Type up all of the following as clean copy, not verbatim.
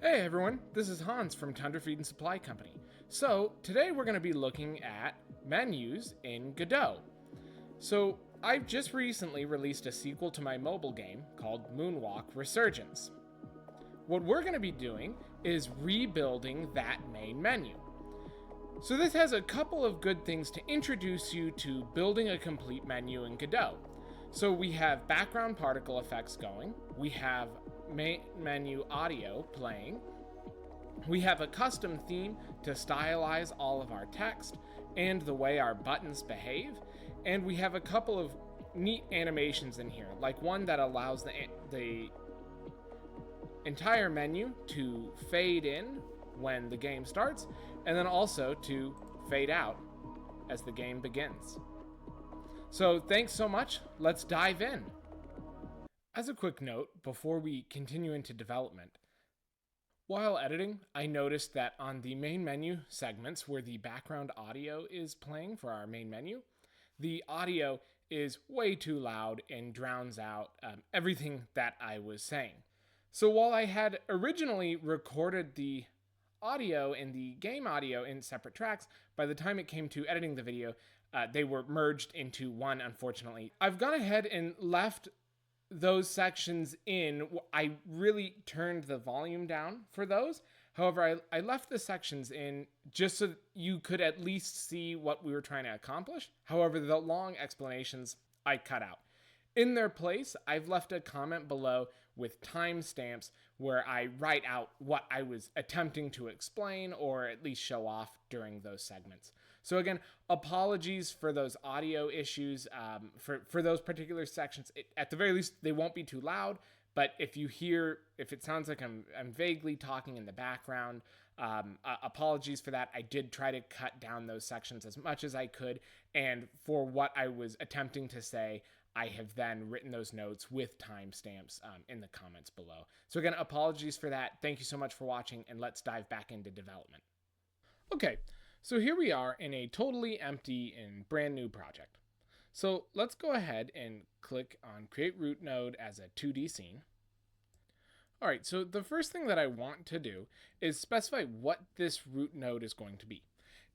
Hey everyone, this is Hans from Tundra Feed and Supply Company. So, today we're going to be looking at menus in Godot. So, I've just recently released a sequel to my mobile game called Moonwalk Resurgence. What we're going to be doing is rebuilding that main menu. So, this has a couple of good things to introduce you to building a complete menu in Godot. So, we have background particle effects going, we have main menu audio playing, we have a custom theme to stylize all of our text and the way our buttons behave, and we have a couple of neat animations in here, like one that allows the entire menu to fade in when the game starts, and then also to fade out as the game begins. So thanks so much, let's dive in. As a quick note, before we continue into development, while editing, I noticed that on the main menu segments where the background audio is playing for our main menu, the audio is way too loud and drowns out everything that I was saying. So while I had originally recorded the audio and the game audio in separate tracks, by the time it came to editing the video, they were merged into one, unfortunately. I've gone ahead and left those sections in. I really turned the volume down for those. However, I left the sections in just so you could at least see what we were trying to accomplish. However, the long explanations I cut out. In their place, I've left a comment below with timestamps where I write out what I was attempting to explain or at least show off during those segments. So again, apologies for those audio issues for those particular sections. At the very least, they won't be too loud. But if it sounds like I'm vaguely talking in the background, apologies for that. I did try to cut down those sections as much as I could. And for what I was attempting to say, I have then written those notes with timestamps in the comments below. So again, apologies for that. Thank you so much for watching, and let's dive back into development. Okay, so here we are in a totally empty and brand new project. So let's go ahead and click on Create Root Node as a 2D scene. All right, so the first thing that I want to do is specify what this root node is going to be.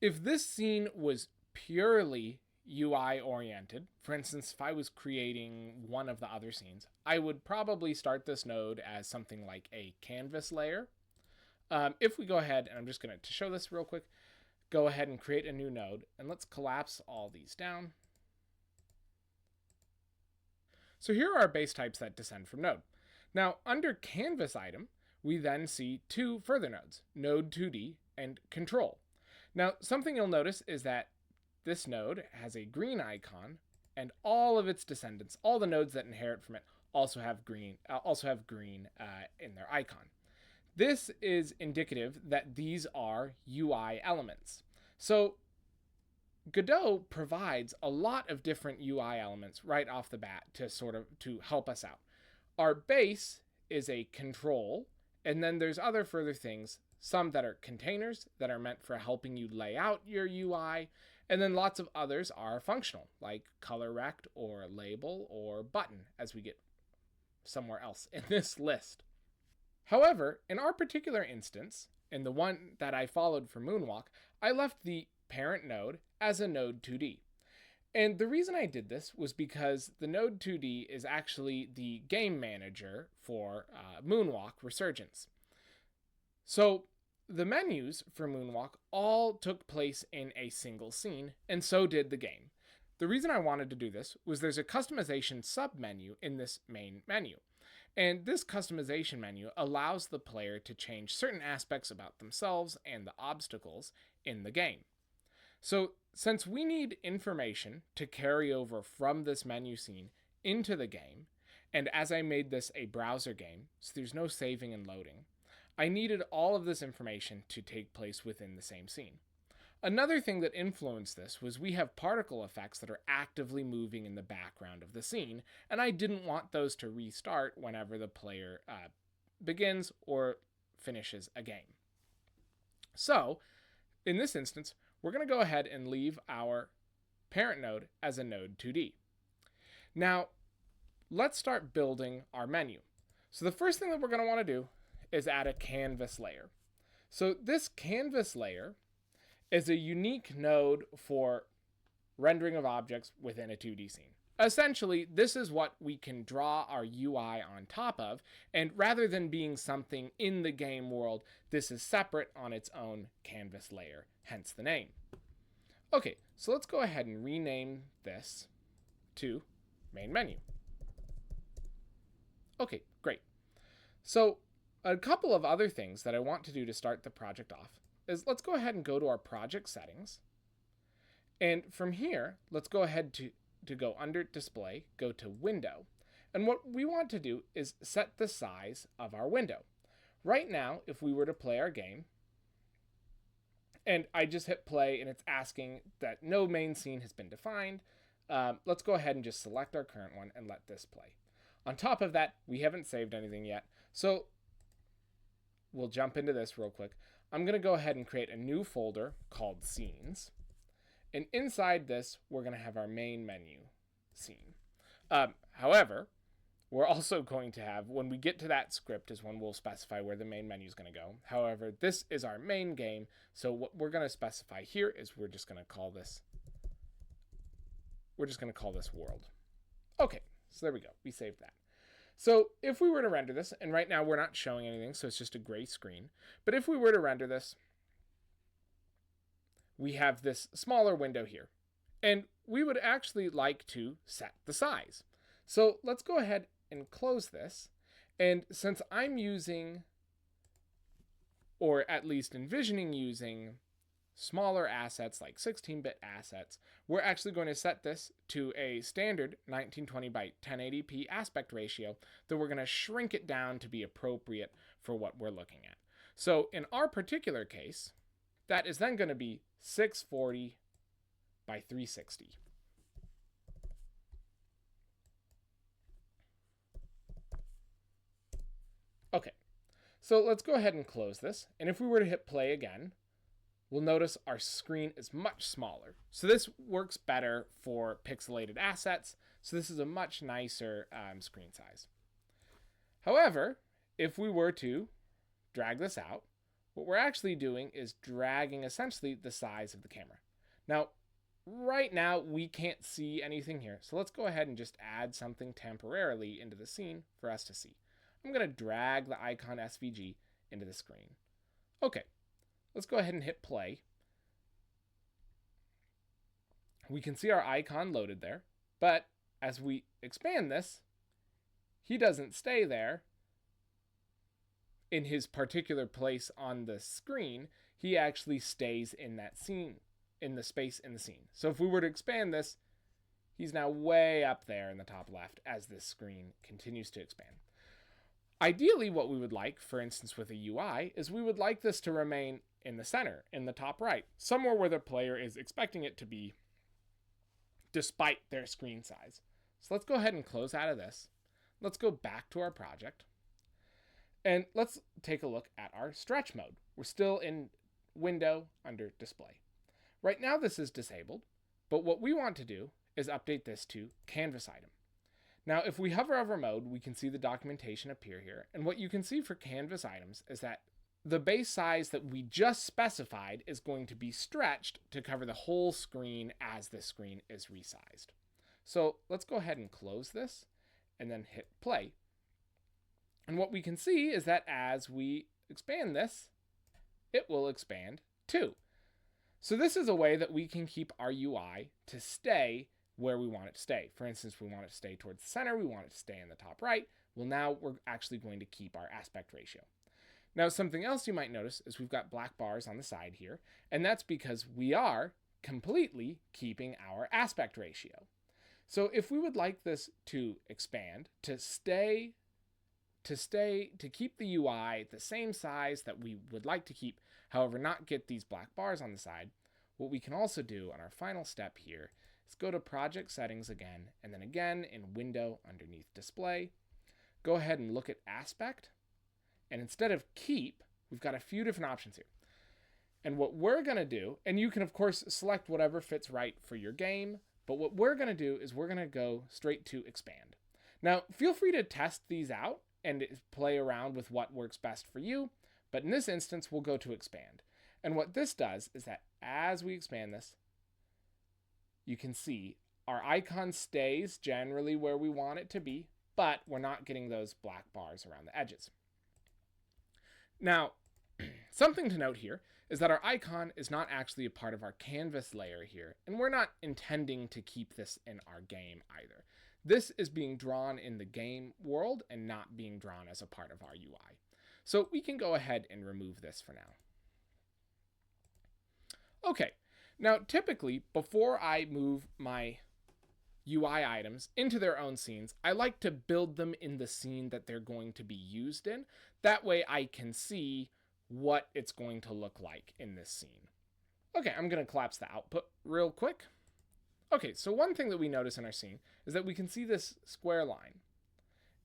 If this scene was purely UI oriented, for instance, if I was creating one of the other scenes, I would probably start this node as something like a canvas layer. If we go ahead, and I'm just going to show this real quick, go ahead and create a new node, and let's collapse all these down. So here are our base types that descend from node. Now, under canvas item, we then see two further nodes, node 2D and control. Now, something you'll notice is that this node has a green icon, and all of its descendants, all the nodes that inherit from it, also have green in their icon. This is indicative that these are UI elements. So Godot provides a lot of different UI elements right off the bat to help us out. Our base is a control, and then there's other further things, some that are containers that are meant for helping you lay out your UI, and then lots of others are functional, like color rect or label or button, as we get somewhere else in this list. However, in our particular instance, in the one that I followed for Moonwalk, I left the parent node as a node 2D. And the reason I did this was because the node 2D is actually the game manager for Moonwalk Resurgence. So the menus for Moonwalk all took place in a single scene, and so did the game. The reason I wanted to do this was there's a customization submenu in this main menu. And this customization menu allows the player to change certain aspects about themselves and the obstacles in the game. So since we need information to carry over from this menu scene into the game, and as I made this a browser game, so there's no saving and loading, I needed all of this information to take place within the same scene. Another thing that influenced this was we have particle effects that are actively moving in the background of the scene, and I didn't want those to restart whenever the player begins or finishes a game. So, in this instance, we're going to go ahead and leave our parent node as a node 2D. Now, let's start building our menu. So the first thing that we're going to want to do is add a canvas layer. So this canvas layer is a unique node for rendering of objects within a 2D scene. Essentially, this is what we can draw our UI on top of, and rather than being something in the game world, this is separate on its own canvas layer, hence the name. Okay, so let's go ahead and rename this to main menu. Okay, great. So a couple of other things that I want to do to start the project off is let's go ahead and go to our project settings. And from here, let's go ahead to go under display, go to window. And what we want to do is set the size of our window. Right now, if we were to play our game, and I just hit play and it's asking that no main scene has been defined, let's go ahead and just select our current one and let this play. On top of that, we haven't saved anything yet, so we'll jump into this real quick. I'm going to go ahead and create a new folder called Scenes. And inside this, we're going to have our main menu scene. However, we're also going to have, when we get to that script is when we'll specify where the main menu is going to go. However, this is our main game, so what we're going to specify here is we're just going to call this world. Okay, so there we go. We saved that. So if we were to render this, and right now we're not showing anything, so it's just a gray screen, but if we were to render this, we have this smaller window here, and we would actually like to set the size. So let's go ahead and close this, and since I'm using, or at least envisioning using, smaller assets like 16-bit assets, we're actually going to set this to a standard 1920 by 1080p aspect ratio that we're going to shrink it down to be appropriate for what we're looking at. So in our particular case, that is then going to be 640 by 360. Okay, so let's go ahead and close this. And if we were to hit play again, we'll notice our screen is much smaller. So this works better for pixelated assets. So this is a much nicer screen size. However, if we were to drag this out, what we're actually doing is dragging essentially the size of the camera. Now, right now we can't see anything here. So let's go ahead and just add something temporarily into the scene for us to see. I'm going to drag the icon SVG into the screen. Okay, let's go ahead and hit play. We can see our icon loaded there, but as we expand this, he doesn't stay there in his particular place on the screen. He actually stays in that scene, in the space in the scene. So if we were to expand this, he's now way up there in the top left as this screen continues to expand. Ideally, what we would like, for instance with a UI, is we would like this to remain in the center, in the top right, somewhere where the player is expecting it to be despite their screen size. So let's go ahead and close out of this. Let's go back to our project. And let's take a look at our stretch mode. We're still in window under display. Right now this is disabled, but what we want to do is update this to canvas item. Now, if we hover over mode, we can see the documentation appear here. And what you can see for canvas items is that the base size that we just specified is going to be stretched to cover the whole screen as this screen is resized. So let's go ahead and close this and then hit play. And what we can see is that as we expand this, it will expand too. So this is a way that we can keep our UI to stay where we want it to stay. For instance, we want it to stay towards the center, we want it to stay in the top right. Well, now we're actually going to keep our aspect ratio. Now, something else you might notice is we've got black bars on the side here, and that's because we are completely keeping our aspect ratio. So if we would like this to expand, to keep the UI the same size that we would like to keep, however, not get these black bars on the side, what we can also do on our final step here is go to project settings again, and then again in window underneath display, go ahead and look at aspect, and instead of keep, we've got a few different options here. And what we're going to do, and you can of course select whatever fits right for your game, but what we're going to do is we're going to go straight to expand. Now, feel free to test these out and play around with what works best for you. But in this instance, we'll go to expand. And what this does is that as we expand this, you can see our icon stays generally where we want it to be, but we're not getting those black bars around the edges. Now, something to note here is that our icon is not actually a part of our canvas layer here, and we're not intending to keep this in our game either. This is being drawn in the game world and not being drawn as a part of our UI. So we can go ahead and remove this for now. Okay, now typically before I move my UI items into their own scenes, I like to build them in the scene that they're going to be used in. That way I can see what it's going to look like in this scene. Okay, I'm going to collapse the output real quick. Okay, so one thing that we notice in our scene is that we can see this square line.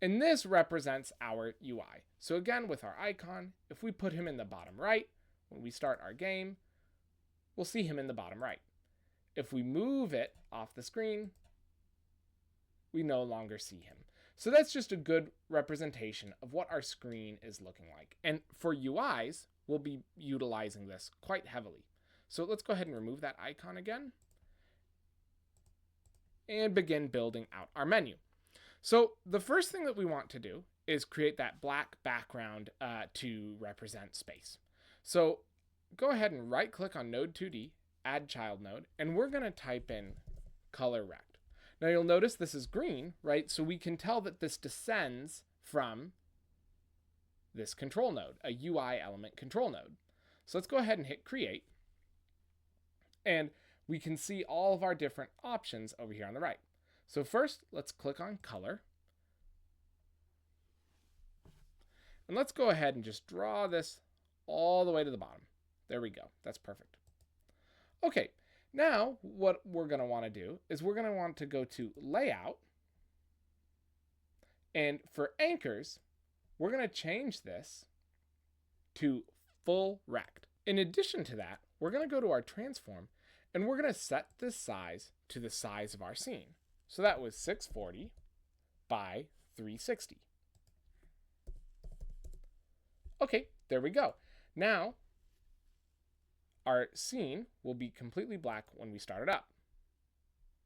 And this represents our UI. So again, with our icon, if we put him in the bottom right, when we start our game, we'll see him in the bottom right. If we move it off the screen, we no longer see him. So that's just a good representation of what our screen is looking like. And for UIs, we'll be utilizing this quite heavily. So let's go ahead and remove that icon again and begin building out our menu. So the first thing that we want to do is create that black background to represent space. So go ahead and right click on Node 2D, add child node, and we're going to type in color rect. Now you'll notice this is green, right? So we can tell that this descends from this control node, a UI element control node. So let's go ahead and hit create. And we can see all of our different options over here on the right. So first, let's click on color. And let's go ahead and just draw this all the way to the bottom. There we go. That's perfect. Okay, now what we're going to want to do is we're going to want to go to layout. And for anchors, we're going to change this to full rect. In addition to that, we're going to go to our transform and we're going to set this size to the size of our scene. So that was 640 by 360. Okay, there we go. Now, our scene will be completely black when we start it up.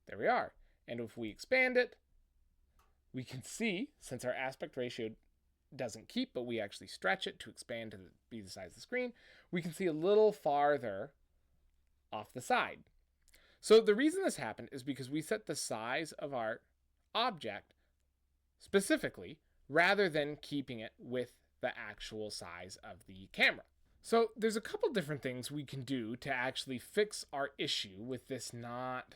There we are. And if we expand it, we can see, since our aspect ratio doesn't keep, but we actually stretch it to expand to be the size of the screen, we can see a little farther off the side. So the reason this happened is because we set the size of our object specifically rather than keeping it with the actual size of the camera. So there's a couple different things we can do to actually fix our issue with this not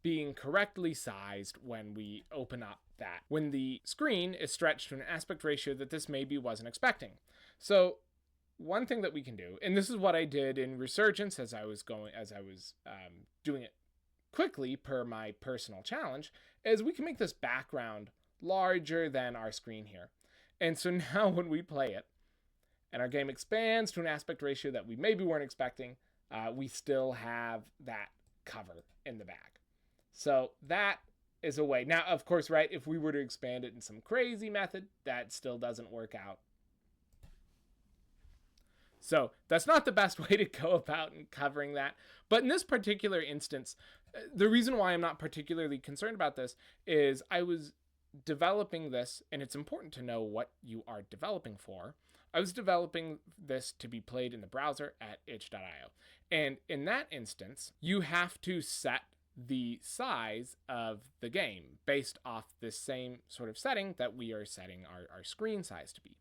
being correctly sized when we open up when the screen is stretched to an aspect ratio that this maybe wasn't expecting. So one thing that we can do, and this is what I did in Resurgence as I was doing it quickly per my personal challenge, is we can make this background larger than our screen here. And so now when we play it and our game expands to an aspect ratio that we maybe weren't expecting, we still have that cover in the back. So that is a way. Now, of course, right, if we were to expand it in some crazy method, that still doesn't work out. So that's not the best way to go about covering that. But in this particular instance, the reason why I'm not particularly concerned about this is I was developing this, and it's important to know what you are developing for. I was developing this to be played in the browser at itch.io. And in that instance, you have to set the size of the game based off this same sort of setting that we are setting our screen size to be.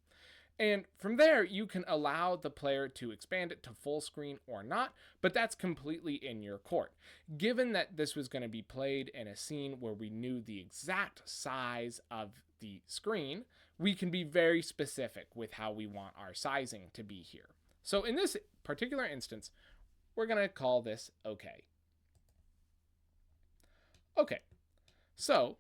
And from there, you can allow the player to expand it to full screen or not, but that's completely in your court. Given that this was going to be played in a scene where we knew the exact size of the screen, we can be very specific with how we want our sizing to be here. So in this particular instance, we're going to call this OK. Okay, so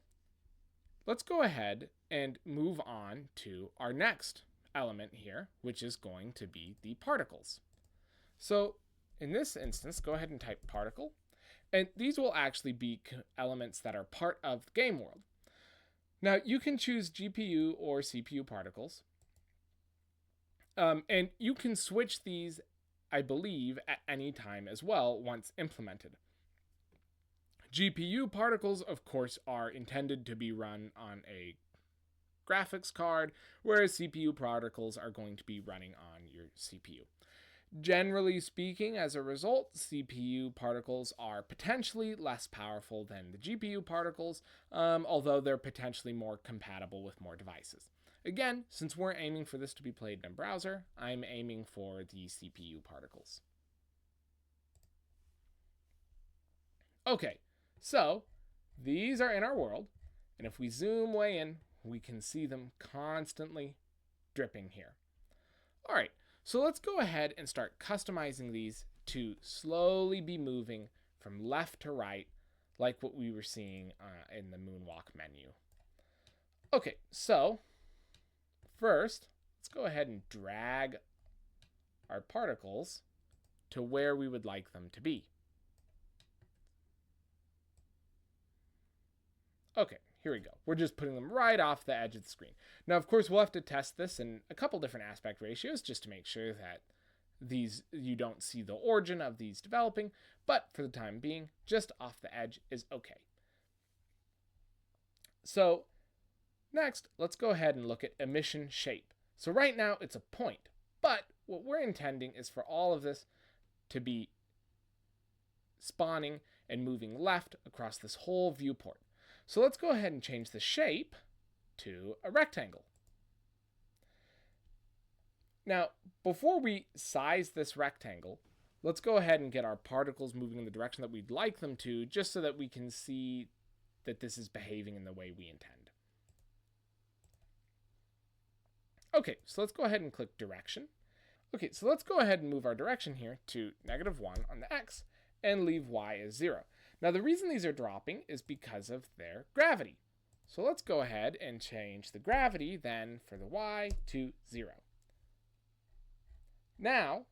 let's go ahead and move on to our next element here, which is going to be the particles. So in this instance, go ahead and type particle, and these will actually be elements that are part of the game world. Now you can choose GPU or CPU particles, and you can switch these, I believe, at any time as well once implemented. GPU particles, of course, are intended to be run on a graphics card, whereas CPU particles are going to be running on your CPU. Generally speaking, as a result, CPU particles are potentially less powerful than the GPU particles, although they're potentially more compatible with more devices. Again, since we're aiming for this to be played in a browser, I'm aiming for the CPU particles. Okay, so these are in our world, and if we zoom way in, we can see them constantly dripping here. All right, so let's go ahead and start customizing these to slowly be moving from left to right, like what we were seeing in the moonwalk menu. Okay, so first, let's go ahead and drag our particles to where we would like them to be. Okay, here we go. We're just putting them right off the edge of the screen. Now, of course, we'll have to test this in a couple different aspect ratios just to make sure that you don't see the origin of these developing, but for the time being, just off the edge is okay. So next, let's go ahead and look at emission shape. So right now it's a point, but what we're intending is for all of this to be spawning and moving left across this whole viewport. So let's go ahead and change the shape to a rectangle. Now, before we size this rectangle, let's go ahead and get our particles moving in the direction that we'd like them to, just so that we can see that this is behaving in the way we intend. Okay, so let's go ahead and click direction. Okay, so let's go ahead and move our direction here to -1 on the x and leave y as 0. Now the reason these are dropping is because of their gravity. So let's go ahead and change the gravity then for the y to 0. Now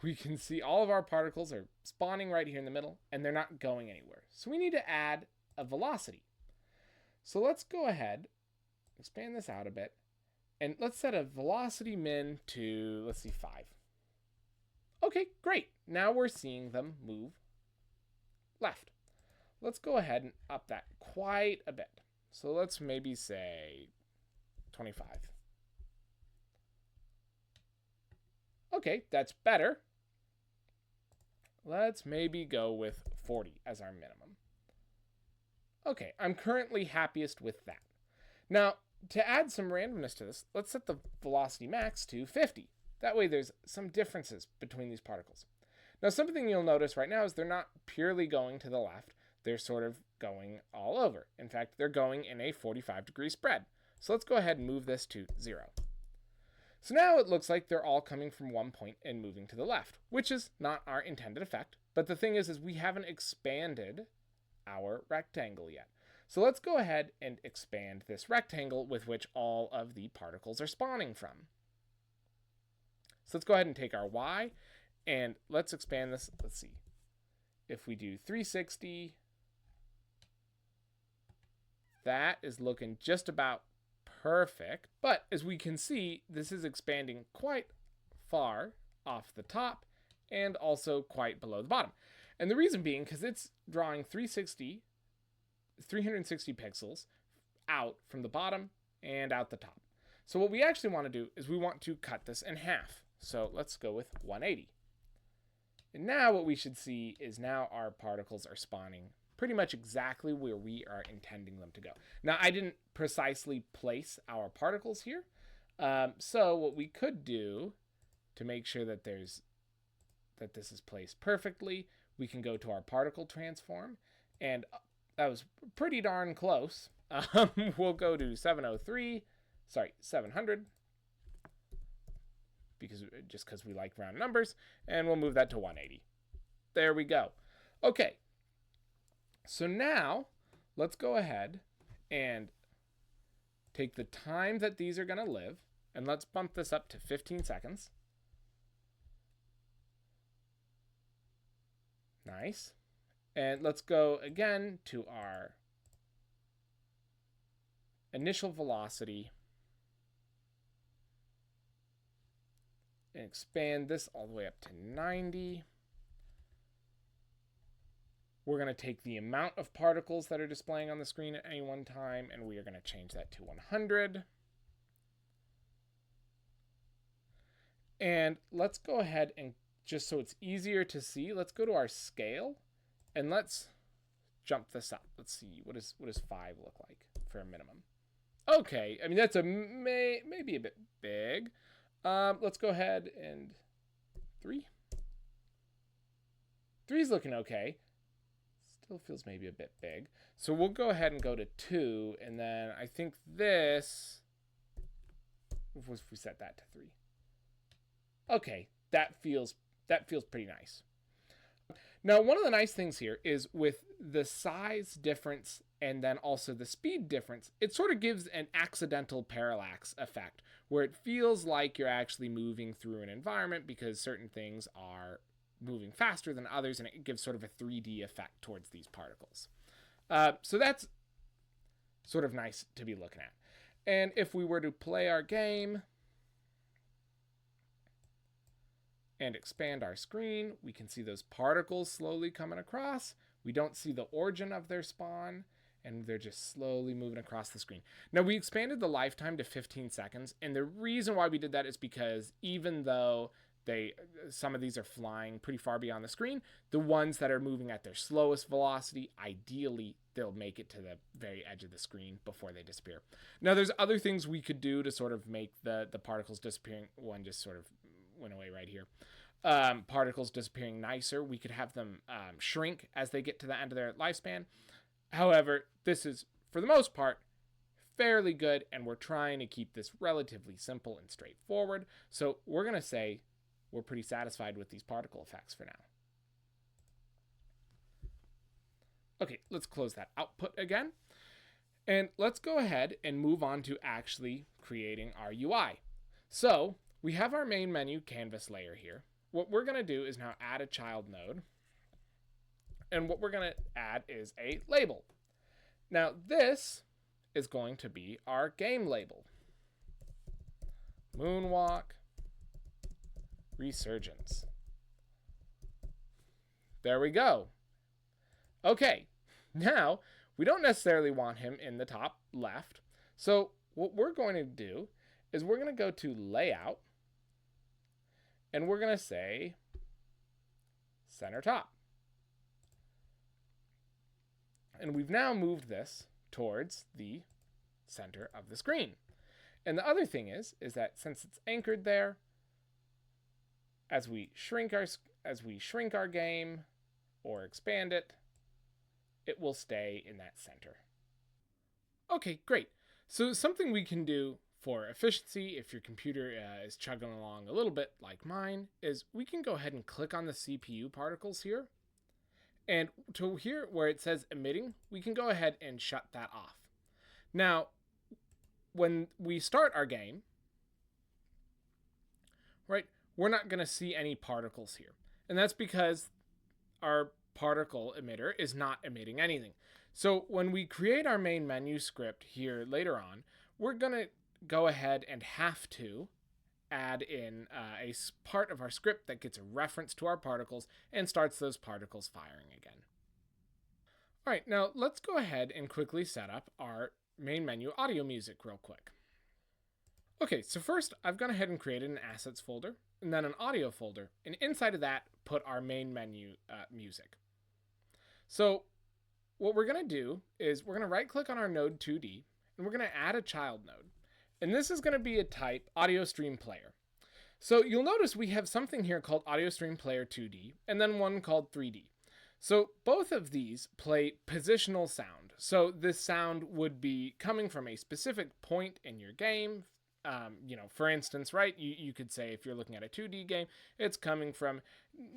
we can see all of our particles are spawning right here in the middle and they're not going anywhere. So we need to add a velocity. So let's go ahead, expand this out a bit, and let's set a velocity min to, let's see, 5. Okay, great. Now we're seeing them move left. Let's go ahead and up that quite a bit. So let's maybe say 25. Okay, that's better. Let's maybe go with 40 as our minimum. Okay, I'm currently happiest with that. Now, to add some randomness to this, let's set the velocity max to 50. That way there's some differences between these particles. Now, something you'll notice right now is they're not purely going to the left. They're sort of going all over. In fact, they're going in a 45-degree spread. So let's go ahead and move this to 0. So now it looks like they're all coming from one point and moving to the left, which is not our intended effect. But the thing is we haven't expanded our rectangle yet. So let's go ahead and expand this rectangle with which all of the particles are spawning from. So let's go ahead and take our y and let's expand this. Let's see. If we do 360, that is looking just about perfect. But as we can see, this is expanding quite far off the top and also quite below the bottom. And the reason being because it's drawing 360 pixels out from the bottom and out the top. So what we actually want to do is we want to cut this in half. So let's go with 180. And now what we should see is now our particles are spawning pretty much exactly where we are intending them to go. Now I didn't precisely place our particles here. So what we could do to make sure that this is placed perfectly, we can go to our particle transform, and that was pretty darn close. We'll go to 700, because we like round numbers, and we'll move that to 180. There we go. Okay. So now let's go ahead and take the time that these are going to live, and let's bump this up to 15 seconds. Nice. And let's go again to our initial velocity and expand this all the way up to 90. We're going to take the amount of particles that are displaying on the screen at any one time, and we are going to change that to 100. And let's go ahead and, just so it's easier to see, let's go to our scale and let's jump this up. Let's see, what does 5 look like for a minimum? Okay, I mean, that's maybe a bit big. Let's go ahead and 3. 3's looking okay. Still feels maybe a bit big. So we'll go ahead and go to 2, and then I think this, if we set that to 3. Okay, that feels pretty nice. Now, one of the nice things here is with the size difference and then also the speed difference, it sort of gives an accidental parallax effect where it feels like you're actually moving through an environment because certain things are moving faster than others, and it gives sort of a 3D effect towards these particles. So that's sort of nice to be looking at. And if we were to play our game and expand our screen, we can see those particles slowly coming across. We don't see the origin of their spawn, and they're just slowly moving across the screen. Now, we expanded the lifetime to 15 seconds, and the reason why we did that is because even though some of these are flying pretty far beyond the screen, the ones that are moving at their slowest velocity, ideally, they'll make it to the very edge of the screen before they disappear. Now, there's other things we could do to sort of make the particles disappearing. One just sort of went away right here. Particles disappearing nicer. We could have them shrink as they get to the end of their lifespan. However, this is, for the most part, fairly good, and we're trying to keep this relatively simple and straightforward. So we're going to say we're pretty satisfied with these particle effects for now. Okay, let's close that output again. And let's go ahead and move on to actually creating our UI. So we have our main menu canvas layer here. What we're going to do is now add a child node. And what we're going to add is a label. Now this is going to be our game label. Moonwalk Resurgence. There we go. Okay, now we don't necessarily want him in the top left. So what we're going to do is we're going to go to Layout, and we're going to say Center Top. And we've now moved this towards the center of the screen. And the other thing is that since it's anchored there, as we shrink our game or expand it, it will stay in that center. Okay, great. So something we can do for efficiency, if your computer is chugging along a little bit like mine, is we can go ahead and click on the CPU particles here. And to here where it says emitting, we can go ahead and shut that off. Now, when we start our game, right, we're not going to see any particles here. And that's because our particle emitter is not emitting anything. So when we create our main menu script here later on, we're going to go ahead and have to add in a part of our script that gets a reference to our particles and starts those particles firing again. All right, now let's go ahead and quickly set up our main menu audio music real quick. Okay, so first I've gone ahead and created an assets folder and then an audio folder, and inside of that put our main menu music. So what we're going to do is we're going to right click on our node 2D and we're going to add a child node. And this is going to be a type audio stream player. So you'll notice we have something here called audio stream player 2D and then one called 3D. So both of these play positional sound. So this sound would be coming from a specific point in your game. For instance, right, you could say if you're looking at a 2D game, it's coming from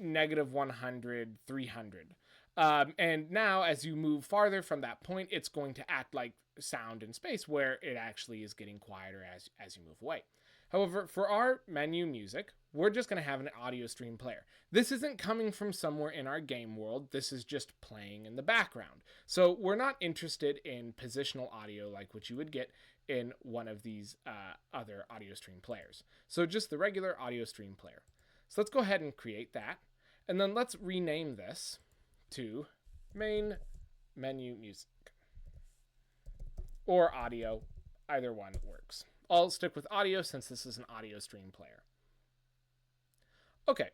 -100, 300. And now as you move farther from that point, it's going to act like sound in space where it actually is getting quieter as you move away. However, for our menu music, we're just going to have an audio stream player. This isn't coming from somewhere in our game world. This is just playing in the background. So we're not interested in positional audio like what you would get in one of these other audio stream players. So just the regular audio stream player. So let's go ahead and create that. And then let's rename this to main menu music or audio. Either one works. I'll stick with audio since this is an audio stream player. Okay.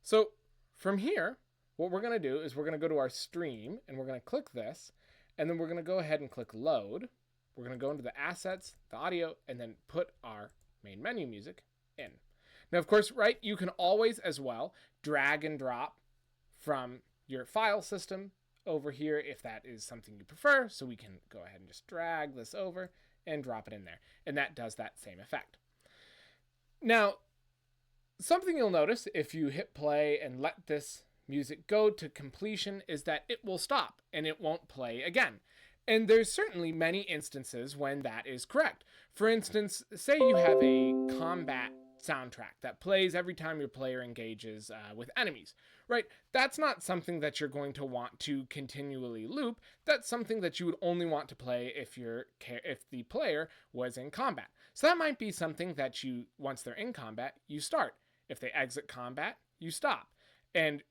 So from here, what we're going to do is we're going to go to our stream and we're going to click this, and then we're going to go ahead and click load. We're going to go into the assets, the audio, and then put our main menu music in. Now, of course, right, you can always as well drag and drop from your file system over here if that is something you prefer. So we can go ahead and just drag this over and drop it in there. And that does that same effect. Now, something you'll notice if you hit play and let this music go to completion is that it will stop and it won't play again. And there's certainly many instances when that is correct. For instance, say you have a combat soundtrack that plays every time your player engages with enemies, right? That's not something that you're going to want to continually loop. That's something that you would only want to play if the player was in combat. So that might be something that you, once they're in combat, you start. If they exit combat, you stop. And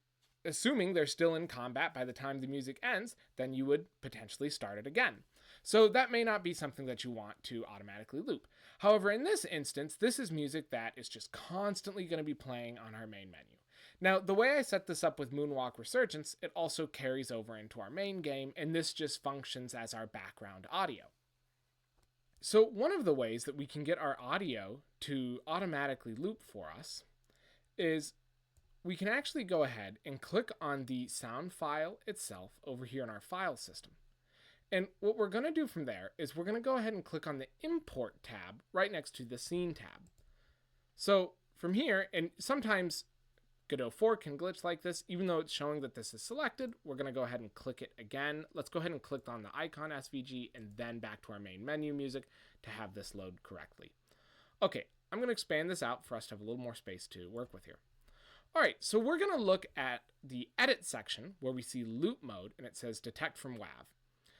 assuming they're still in combat by the time the music ends, then you would potentially start it again. So that may not be something that you want to automatically loop. However, in this instance, this is music that is just constantly going to be playing on our main menu. Now, the way I set this up with Moonwalk Resurgence, it also carries over into our main game, and this just functions as our background audio. So one of the ways that we can get our audio to automatically loop for us is we can actually go ahead and click on the sound file itself over here in our file system. And what we're going to do from there is we're going to go ahead and click on the import tab right next to the scene tab. So from here, and sometimes Godot 4 can glitch like this, even though it's showing that this is selected, we're going to go ahead and click it again. Let's go ahead and click on the icon SVG and then back to our main menu music to have this load correctly. Okay, I'm going to expand this out for us to have a little more space to work with here. All right, so we're going to look at the edit section where we see loop mode and it says detect from WAV.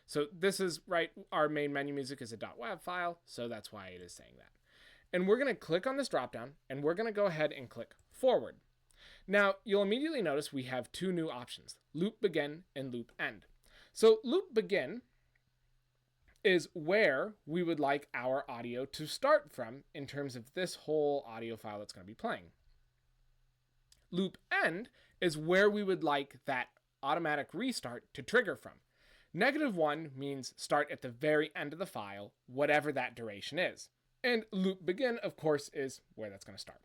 So this is right, our main menu music is a .wav file, so that's why it is saying that. And we're going to click on this dropdown and we're going to go ahead and click forward. Now, you'll immediately notice we have two new options, loop begin and loop end. So loop begin is where we would like our audio to start from in terms of this whole audio file that's going to be playing. Loop end is where we would like that automatic restart to trigger from. -1 means start at the very end of the file, whatever that duration is. And loop begin, of course, is where that's going to start.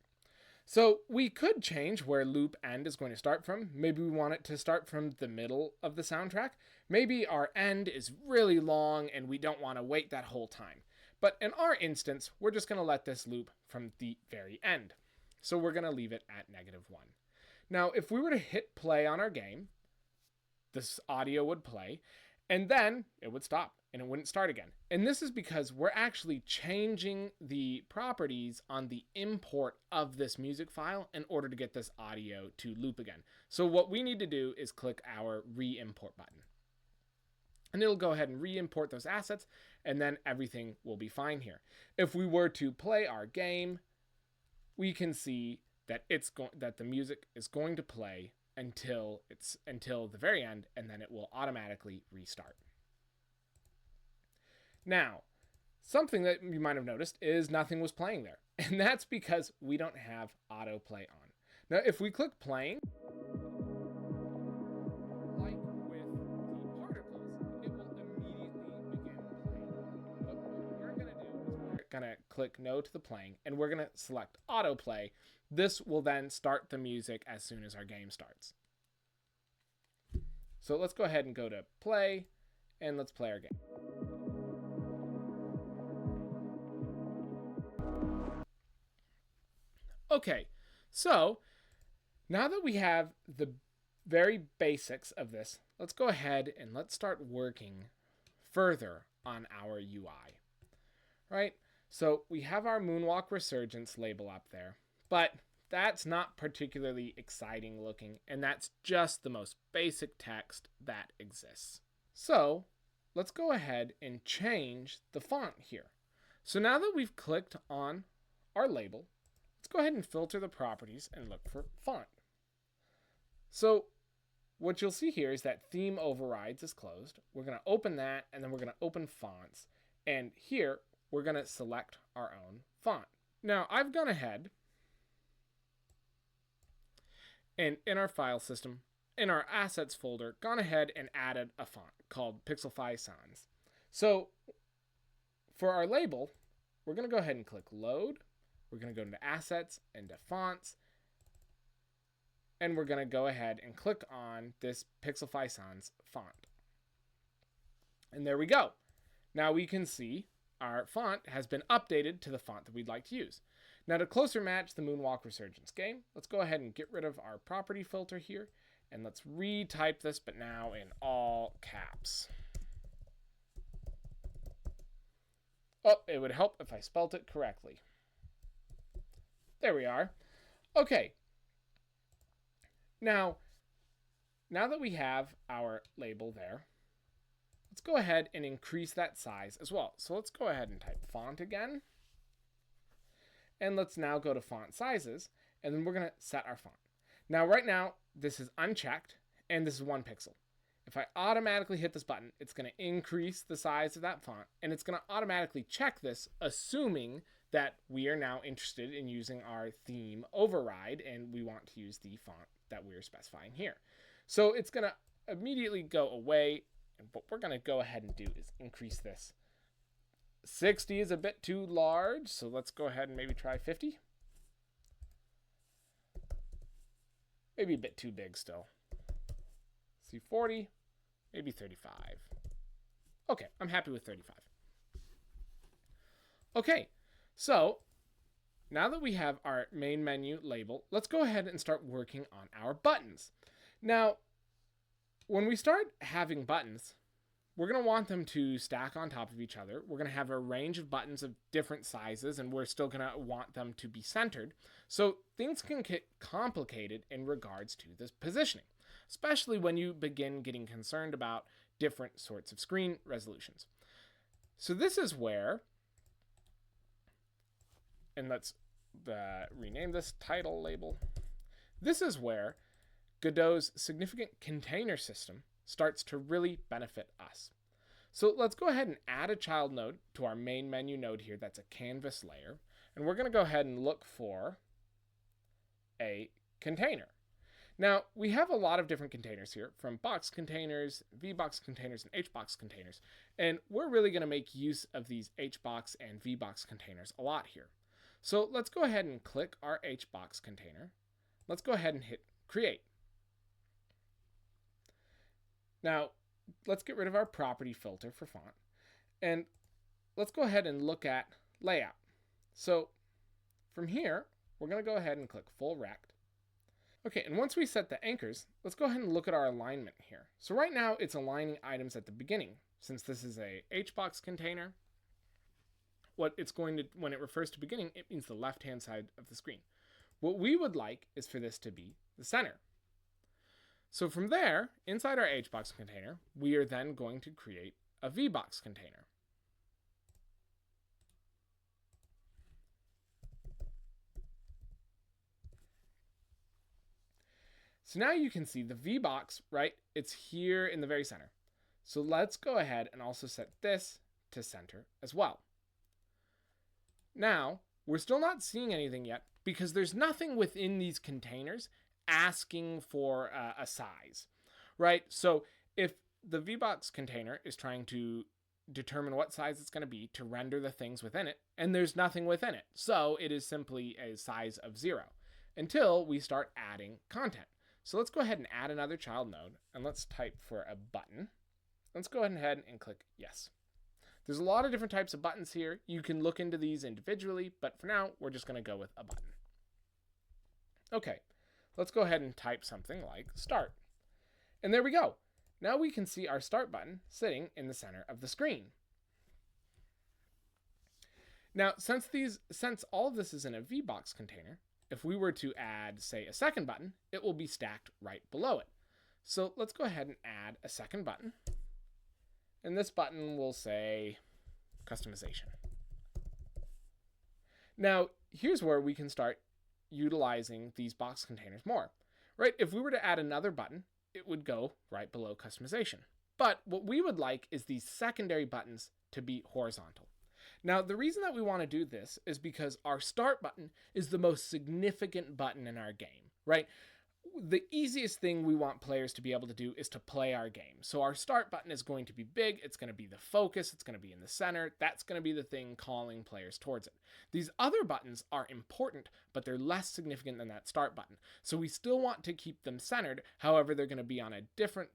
So we could change where loop end is going to start from. Maybe we want it to start from the middle of the soundtrack. Maybe our end is really long and we don't want to wait that whole time. But in our instance, we're just going to let this loop from the very end. So we're going to leave it at -1. Now, if we were to hit play on our game, this audio would play, and then it would stop and it wouldn't start again. And this is because we're actually changing the properties on the import of this music file in order to get this audio to loop again. So what we need to do is click our re-import button. And it'll go ahead and re-import those assets, and then everything will be fine here. If we were to play our game, we can see that that the music is going to play until the very end, and then it will automatically restart. Now, something that you might have noticed is nothing was playing there, and that's because we don't have autoplay on. Now, if we click playing, like with the particles, it will immediately begin playing. But what we're going to do is we're going to click no to the playing, and we're going to select autoplay. This will then start the music as soon as our game starts. So let's go ahead and go to play, and let's play our game. Okay, so now that we have the very basics of this, let's go ahead and let's start working further on our UI. Right? So we have our Moonwalk Resurgence label up there, but that's not particularly exciting looking, and that's just the most basic text that exists. So let's go ahead and change the font here. So now that we've clicked on our label, let's go ahead and filter the properties and look for font. So what you'll see here is that theme overrides is closed. We're going to open that, and then we're going to open fonts. And here we're going to select our own font. Now I've gone ahead and in our file system, in our assets folder, gone ahead and added a font called Pixelfy Sans. So for our label, we're going to go ahead and click load. We're going to go into assets, into fonts, and we're going to go ahead and click on this Pixelfy Sans font. And there we go. Now we can see our font has been updated to the font that we'd like to use. Now to closer match the Moonwalk Resurgence game, let's go ahead and get rid of our property filter here, and let's retype this, but now in all caps. Oh, it would help if I spelt it correctly. There we are. Okay. Now that we have our label there, let's go ahead and increase that size as well. So let's go ahead and type font again. And let's now go to font sizes, and then we're going to set our font. Now, right now, this is unchecked, and this is 1 pixel. If I automatically hit this button, it's going to increase the size of that font, and it's going to automatically check this, assuming that we are now interested in using our theme override, and we want to use the font that we're specifying here. So it's going to immediately go away, and what we're going to go ahead and do is increase this. 60 is a bit too large, so let's go ahead and maybe try 50. Maybe a bit too big still. See, 40, maybe 35. Okay, I'm happy with 35. Okay, so now that we have our main menu label, let's go ahead and start working on our buttons. Now, when we start having buttons, we're going to want them to stack on top of each other. We're going to have a range of buttons of different sizes, and we're still going to want them to be centered. So things can get complicated in regards to this positioning, especially when you begin getting concerned about different sorts of screen resolutions. So this is where, and let's rename this title label. This is where Godot's significant container system starts to really benefit us. So let's go ahead and add a child node to our main menu node here. That's a canvas layer. And we're going to go ahead and look for a container. Now, we have a lot of different containers here, from box containers, VBox containers, and HBox containers. And we're really going to make use of these HBox and VBox containers a lot here. So let's go ahead and click our HBox container. Let's go ahead and hit create. Now, let's get rid of our property filter for font, and let's go ahead and look at layout. So from here, we're going to go ahead and click full rect. Okay, and once we set the anchors, let's go ahead and look at our alignment here. So right now, it's aligning items at the beginning. Since this is a HBox container, what it's going to, when it refers to beginning, it means the left-hand side of the screen. What we would like is for this to be the center. So from there, inside our HBox container, we are then going to create a VBox container. So now you can see the VBox, right? It's here in the very center. So let's go ahead and also set this to center as well. Now, we're still not seeing anything yet because there's nothing within these containers asking for a size, right? So if the VBox container is trying to determine what size it's going to be to render the things within it, and there's nothing within it, so it is simply a size of 0 until we start adding content. So let's go ahead and add another child node, and let's type for a button. Let's go ahead and click yes. There's a lot of different types of buttons here. You can look into these individually, but for now, we're just going to go with a button. Okay. Let's go ahead and type something like start. And there we go. Now we can see our start button sitting in the center of the screen. Now, since all of this is in a VBox container, if we were to add, say, a second button, it will be stacked right below it. So let's go ahead and add a second button. And this button will say customization. Now, here's where we can start utilizing these box containers more, right? If we were to add another button, it would go right below customization. But what we would like is these secondary buttons to be horizontal. Now, the reason that we want to do this is because our start button is the most significant button in our game, right? The easiest thing we want players to be able to do is to play our game. So our start button is going to be big, it's going to be the focus, it's going to be in the center, that's going to be the thing calling players towards it. These other buttons are important, but they're less significant than that start button. So we still want to keep them centered, however they're going to be on a different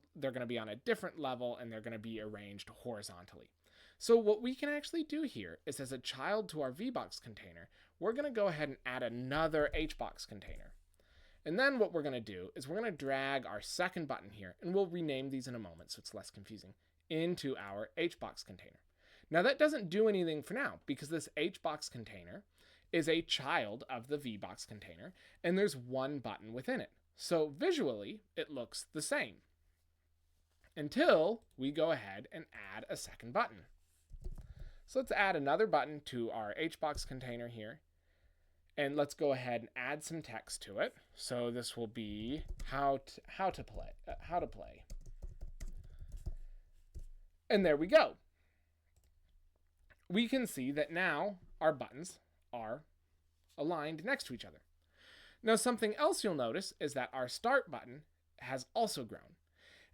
level and they're going to be arranged horizontally. So what we can actually do here is, as a child to our VBox container, we're going to go ahead and add another HBox container. And then what we're going to do is we're going to drag our second button here, and we'll rename these in a moment so it's less confusing, into our HBox container. Now that doesn't do anything for now because this HBox container is a child of the VBox container, and there's one button within it. So visually, it looks the same until we go ahead and add a second button. So let's add another button to our HBox container here. And let's go ahead and add some text to it. So this will be how to play. And there we go. We can see that now our buttons are aligned next to each other. Now something else you'll notice is that our start button has also grown.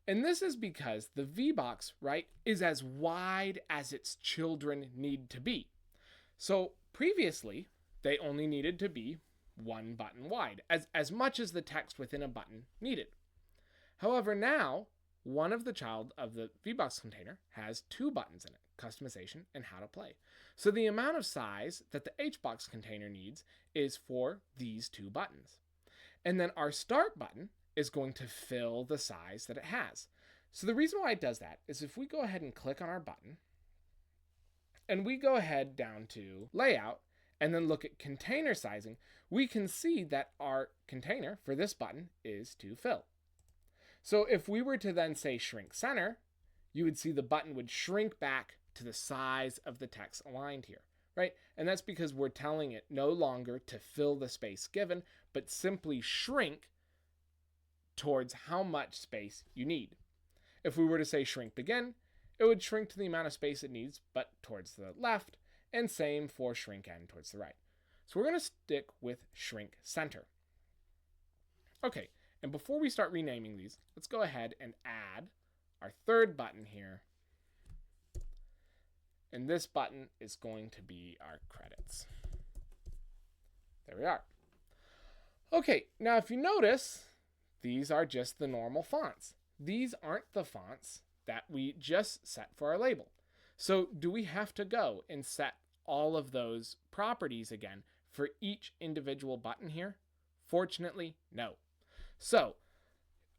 And this is because the VBox, right, is as wide as its children need to be. So previously, they only needed to be one button wide, as much as the text within a button needed. However, now, one of the child of the VBox container has two buttons in it, customization and how to play. So the amount of size that the HBox container needs is for these two buttons. And then our start button is going to fill the size that it has. So the reason why it does that is if we go ahead and click on our button, and we go ahead down to layout, and then look at container sizing, we can see that our container for this button is to fill. So if we were to then say shrink center, you would see the button would shrink back to the size of the text aligned here, right? And that's because we're telling it no longer to fill the space given, but simply shrink towards how much space you need. If we were to say shrink begin, it would shrink to the amount of space it needs, but towards the left, and same for shrink end towards the right. So we're going to stick with shrink center. Okay, and before we start renaming these, let's go ahead and add our third button here. And this button is going to be our credits. There we are. Okay, now if you notice, these are just the normal fonts. These aren't the fonts that we just set for our label. So do we have to go and set all of those properties again for each individual button here? Fortunately, no. So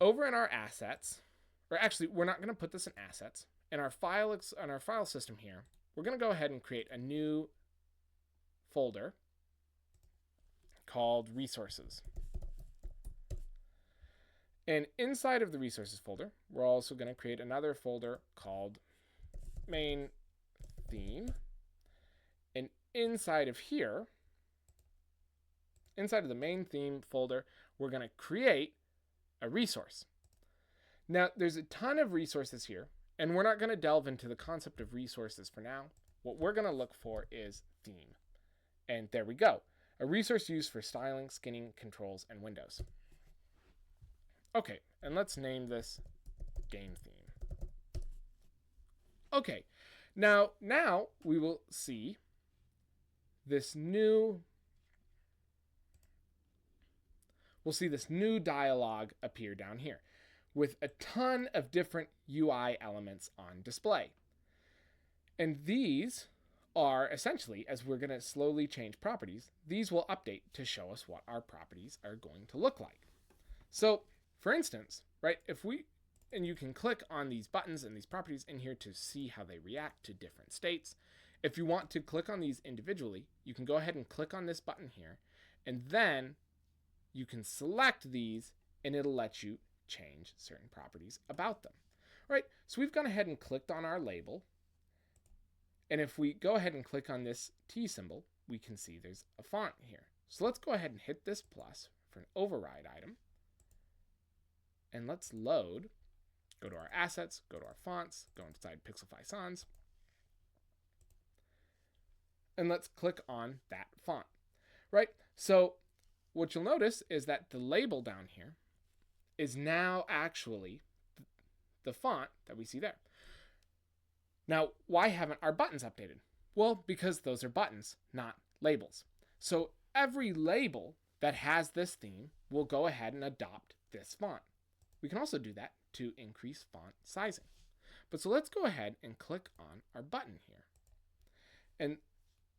over in our assets, or actually we're not going to put this in assets, in our file system here, we're going to go ahead and create a new folder called resources. And inside of the resources folder, we're also going to create another folder called main theme. And inside of here, inside of the main theme folder, we're going to create a resource. Now, there's a ton of resources here, and we're not going to delve into the concept of resources for now. What we're going to look for is theme. And there we go. A resource used for styling, skinning, controls, and windows. Okay, and let's name this game theme. Okay, now we will see this new dialog appear down here with a ton of different UI elements on display. And these are essentially, as we're going to slowly change properties, these will update to show us what our properties are going to look like. So, for instance, right, and you can click on these buttons and these properties in here to see how they react to different states. If you want to click on these individually, you can go ahead and click on this button here, and then you can select these and it'll let you change certain properties about them. All right, so we've gone ahead and clicked on our label. And if we go ahead and click on this T symbol, we can see there's a font here. So let's go ahead and hit this plus for an override item. And let's load, go to our assets, go to our fonts, go inside Pixelfy Sans, and let's click on that font, right? So what you'll notice is that the label down here is now actually the font that we see there. Now, why haven't our buttons updated? Well, because those are buttons, not labels. So every label that has this theme will go ahead and adopt this font. We can also do that to increase font sizing. But so let's go ahead and click on our button here. And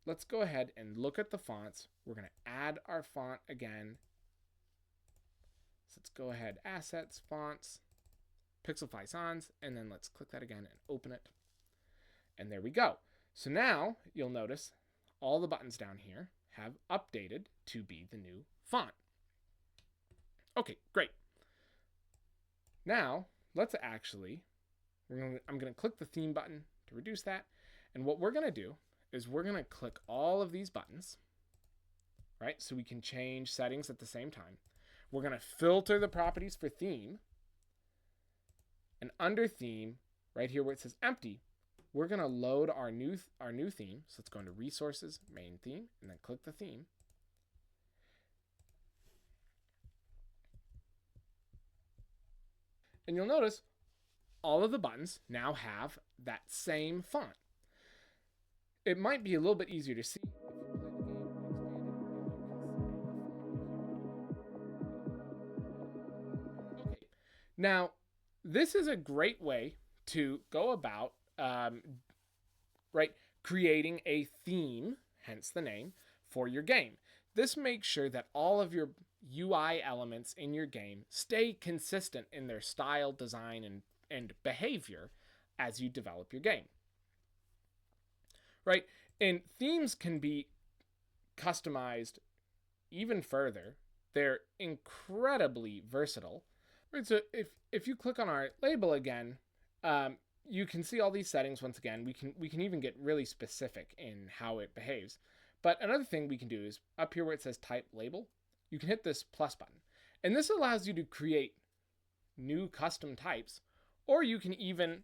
let's go ahead and look at the fonts. We're going to add our font again. So let's go ahead, Assets, Fonts, Pixelfy Sans, and then let's click that again and open it. And there we go. So now you'll notice all the buttons down here have updated to be the new font. Okay, great. Now let's actually, I'm going to click the theme button to reduce that. And what we're going to do is we're going to click all of these buttons, right? So we can change settings at the same time. We're going to filter the properties for theme. And under theme, right here where it says empty, we're going to load our new theme. So let's go into Resources, Main Theme, and then click the theme. And you'll notice all of the buttons now have that same font. It might be a little bit easier to see. Okay. Now, this is a great way to go about creating a theme, hence the name, for your game. This makes sure that all of your UI elements in your game stay consistent in their style, design, and behavior as you develop your game. Right? And themes can be customized even further. They're incredibly versatile. Right? So if you click on our label again, you can see all these settings once again. We can even get really specific in how it behaves. But another thing we can do is up here where it says type label, you can hit this plus button. And this allows you to create new custom types, or you can even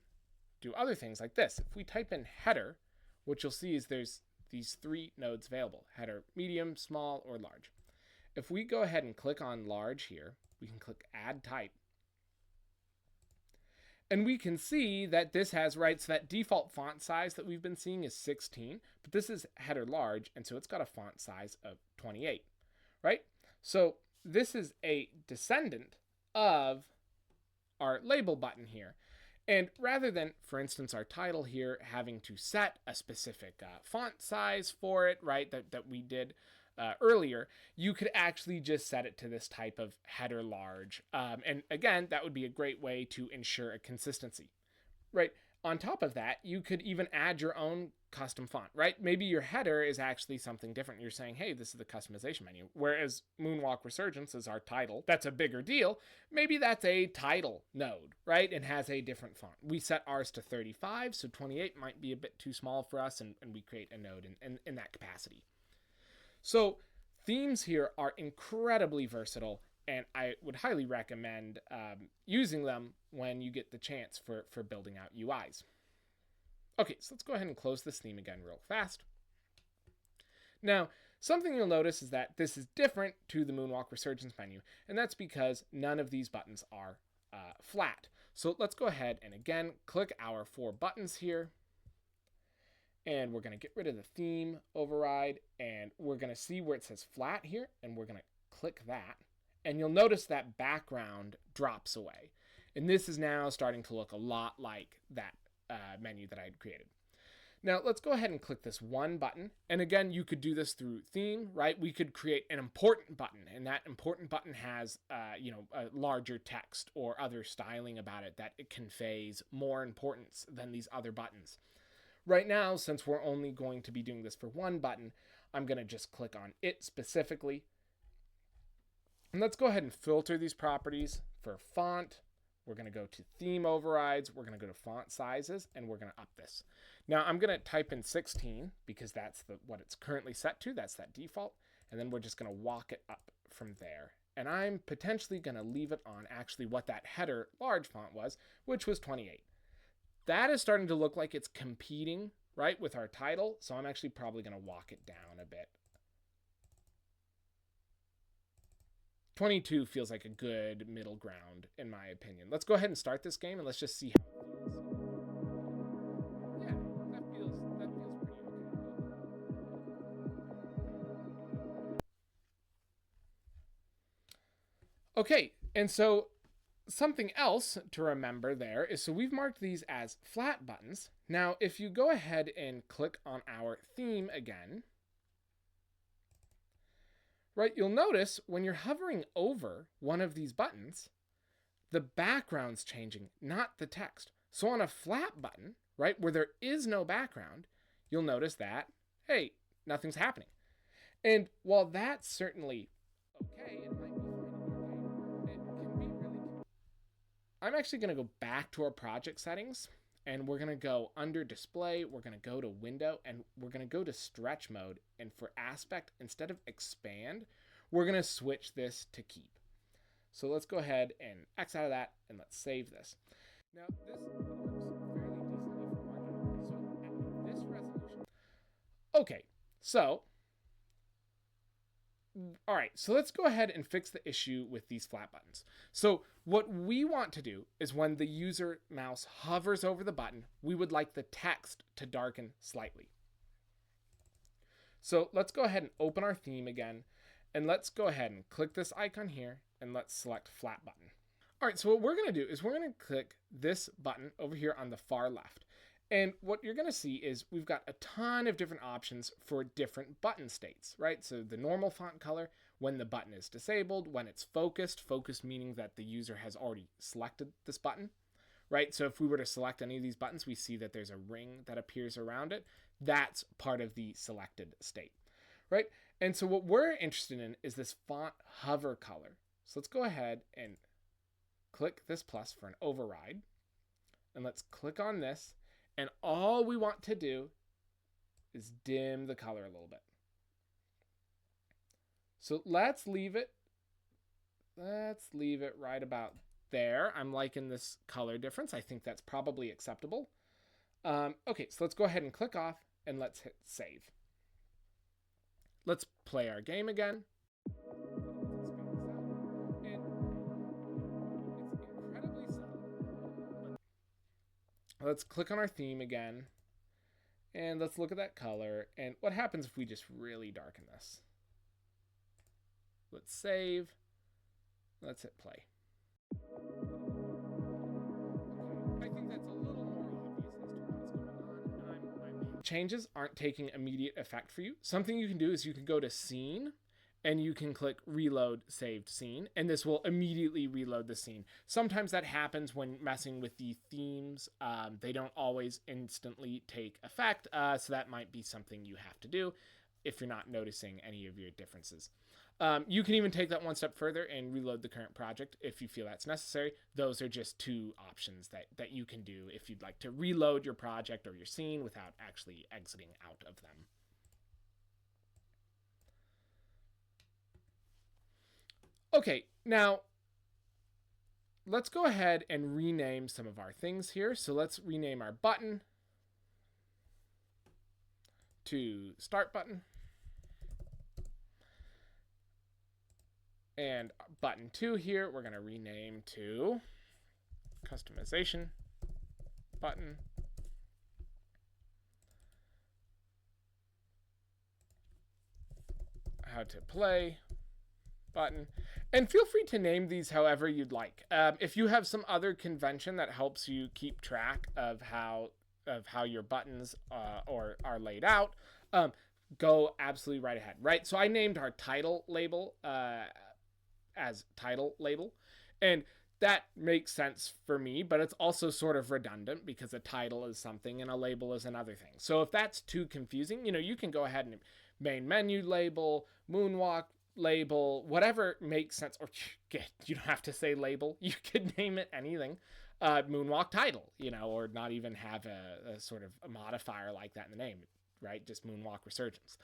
do other things like this. If we type in header, what you'll see is there's these 3 nodes available: header, medium, small, or large. If we go ahead and click on large here, we can click add type. And we can see that this has, right, so that default font size that we've been seeing is 16, but this is header large, and so it's got a font size of 28, right? So this is a descendant of our label button here. And rather than, for instance, our title here having to set a specific font size for it, right, that we did earlier, you could actually just set it to this type of header large. And again, that would be a great way to ensure a consistency, right? On top of that, you could even add your own custom font, right? Maybe your header is actually something different. You're saying, hey, this is the customization menu. Whereas Moonwalk Resurgence is our title. That's a bigger deal. Maybe that's a title node, right? And has a different font. We set ours to 35, so 28 might be a bit too small for us, and we create a node in that capacity. So themes here are incredibly versatile, and I would highly recommend using them when you get the chance for building out UIs. Okay, so let's go ahead and close this theme again real fast. Now, something you'll notice is that this is different to the Moonwalk Resurgence menu, and that's because none of these buttons are flat. So let's go ahead and again click our 4 buttons here. And we're going to get rid of the theme override, and we're going to see where it says flat here, and we're going to click that. And you'll notice that background drops away. And this is now starting to look a lot like that menu that I had created. Now let's go ahead and click this one button. And again, you could do this through theme, right? We could create an important button, and that important button has, a larger text or other styling about it that it conveys more importance than these other buttons. Right now, since we're only going to be doing this for one button, I'm going to just click on it specifically. And let's go ahead and filter these properties for font. We're going to go to theme overrides. We're going to go to font sizes, and we're going to up this. Now I'm going to type in 16 because that's what it's currently set to. That's that default. And then we're just going to walk it up from there. And I'm potentially going to leave it on actually what that header large font was, which was 28. That is starting to look like it's competing, right, with our title. So I'm actually probably going to walk it down a bit. 22 feels like a good middle ground, in my opinion. Let's go ahead and start this game, and let's just see how it feels. Yeah, that feels pretty okay. Okay, and so something else to remember there is, so we've marked these as flat buttons. Now, if you go ahead and click on our theme again, right, you'll notice when you're hovering over one of these buttons, the background's changing, not the text. So on a flat button, right, where there is no background, you'll notice that, hey, nothing's happening. And while that's certainly okay, it might be fine in your game, it can be really... I'm actually going to go back to our project settings, and we're going to go under display, we're going to go to window, and we're going to go to stretch mode. And for aspect, instead of expand, we're going to switch this to keep. So let's go ahead and X out of that, and let's save this. Now, this works fairly decently for margin. So at this resolution. Okay, so, all right, so let's go ahead and fix the issue with these flat buttons. So what we want to do is when the user mouse hovers over the button, we would like the text to darken slightly. So let's go ahead and open our theme again, and let's go ahead and click this icon here, and let's select flat button. All right, so what we're going to do is we're going to click this button over here on the far left. And what you're going to see is we've got a ton of different options for different button states, right? So the normal font color, when the button is disabled, when it's focused meaning that the user has already selected this button, right? So if we were to select any of these buttons, we see that there's a ring that appears around it. That's part of the selected state, right? And so what we're interested in is this font hover color. So let's go ahead and click this plus for an override. And let's click on this. And all we want to do is dim the color a little bit. So let's leave it right about there. I'm liking this color difference. I think that's probably acceptable. Okay, so let's go ahead and click off, and let's hit save. Let's play our game again. Let's click on our theme again, and let's look at that color. And what happens if we just really darken this? Let's save. Let's hit play. Okay, I think that's a little more obvious as to what's going on. Changes aren't taking immediate effect for you. Something you can do is you can go to scene, and you can click reload saved scene, and this will immediately reload the scene. Sometimes that happens when messing with the themes. They don't always instantly take effect, so that might be something you have to do if you're not noticing any of your differences. You can even take that one step further and reload the current project if you feel that's necessary. Those are just two options that you can do if you'd like to reload your project or your scene without actually exiting out of them. Okay, now let's go ahead and rename some of our things here. So let's rename our button to start button. And button 2 here, we're going to rename to customization button. How to play button. And feel free to name these however you'd like. If you have some other convention that helps you keep track of how your buttons are laid out, go absolutely right ahead. Right. So I named our title label as title label, and that makes sense for me, but it's also sort of redundant because a title is something and a label is another thing. So if that's too confusing, you can go ahead and main menu label, moonwalk label, whatever makes sense. Or you don't have to say label. You could name it anything. Moonwalk title, or not even have a sort of a modifier like that in the name, right? Just Moonwalk Resurgence.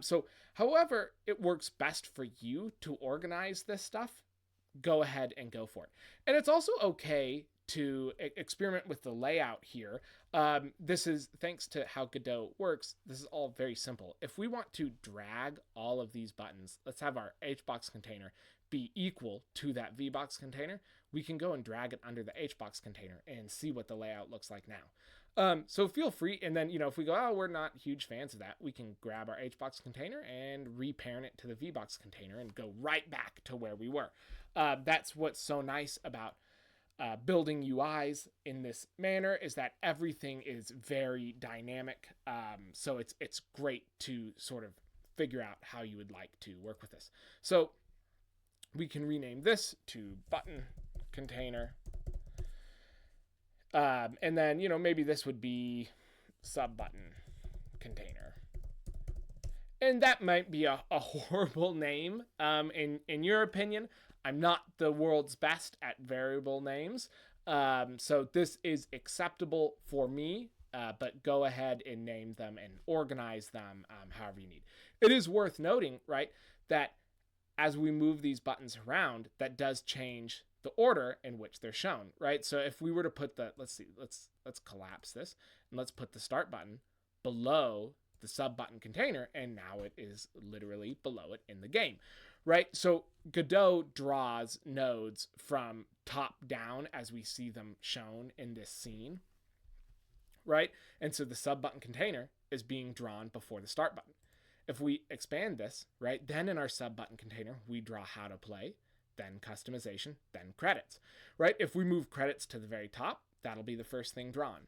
So however it works best for you to organize this stuff, go ahead and go for it. And it's also okay to experiment with the layout here. This is, thanks to how Godot works, this is all very simple. If we want to drag all of these buttons, let's have our HBox container be equal to that VBox container, we can go and drag it under the HBox container and see what the layout looks like now. So feel free, and then, if we go, oh, we're not huge fans of that, we can grab our HBox container and reparent it to the VBox container and go right back to where we were. That's what's so nice about building UIs in this manner, is that everything is very dynamic. So it's great to sort of figure out how you would like to work with this. So we can rename this to button container. And then, maybe this would be sub button container. And that might be a horrible name in your opinion. I'm not the world's best at variable names. So this is acceptable for me, but go ahead and name them and organize them however you need. It is worth noting, right, that as we move these buttons around, that does change the order in which they're shown, right? So if we were to put let's collapse this, and let's put the start button below the sub button container, and now it is literally below it in the game, right? So Godot draws nodes from top down as we see them shown in this scene, right? And so the sub button container is being drawn before the start button. If we expand this, right, then in our sub button container, we draw how to play, then customization, then credits, right? If we move credits to the very top, that'll be the first thing drawn,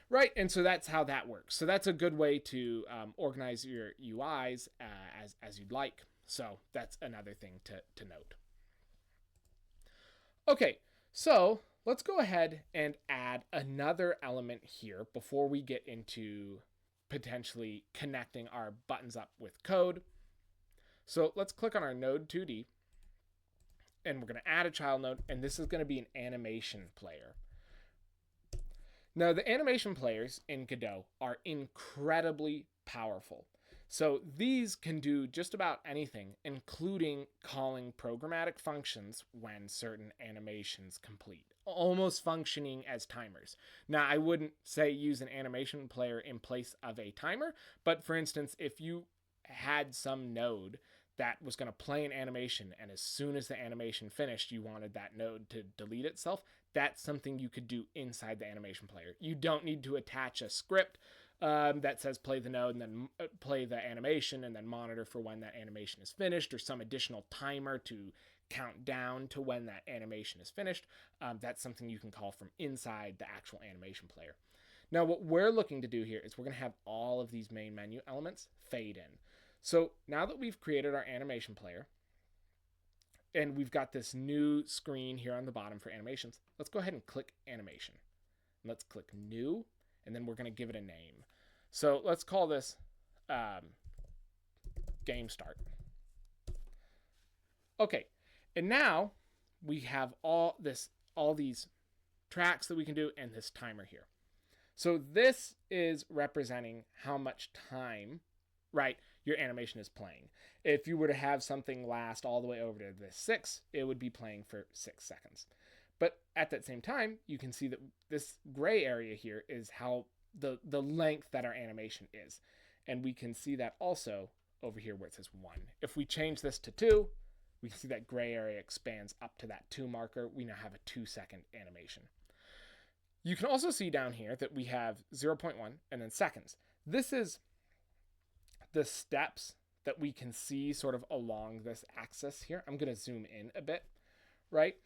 right? And so that's how that works. So that's a good way to organize your UIs as you'd like. So that's another thing to note. Okay, so let's go ahead and add another element here before we get into potentially connecting our buttons up with code. So let's click on our node 2D, and we're going to add a child node, and this is going to be an animation player. Now, the animation players in Godot are incredibly powerful. So these can do just about anything, including calling programmatic functions when certain animations complete, almost functioning as timers. Now, I wouldn't say use an animation player in place of a timer, but for instance, if you had some node that was going to play an animation, and as soon as the animation finished, you wanted that node to delete itself, that's something you could do inside the animation player. You don't need to attach a script that says play the node and then play the animation and then monitor for when that animation is finished, or some additional timer to count down to when that animation is finished. That's something you can call from inside the actual animation player. Now, what we're looking to do here is we're going to have all of these main menu elements fade in. So now that we've created our animation player, and we've got this new screen here on the bottom for animations, let's go ahead and click animation. Let's click new, and then we're going to give it a name. So let's call this game start. Okay, and now we have all these tracks that we can do and this timer here. So this is representing how much time, right, your animation is playing. If you were to have something last all the way over to the 6, it would be playing for 6 seconds. But at that same time, you can see that this gray area here is how the length that our animation is. And we can see that also over here where it says 1. If we change this to 2, we can see that gray area expands up to that 2 marker. We now have a 2-second animation. You can also see down here that we have 0.1 and then seconds. This is the steps that we can see sort of along this axis here. I'm going to zoom in a bit, right?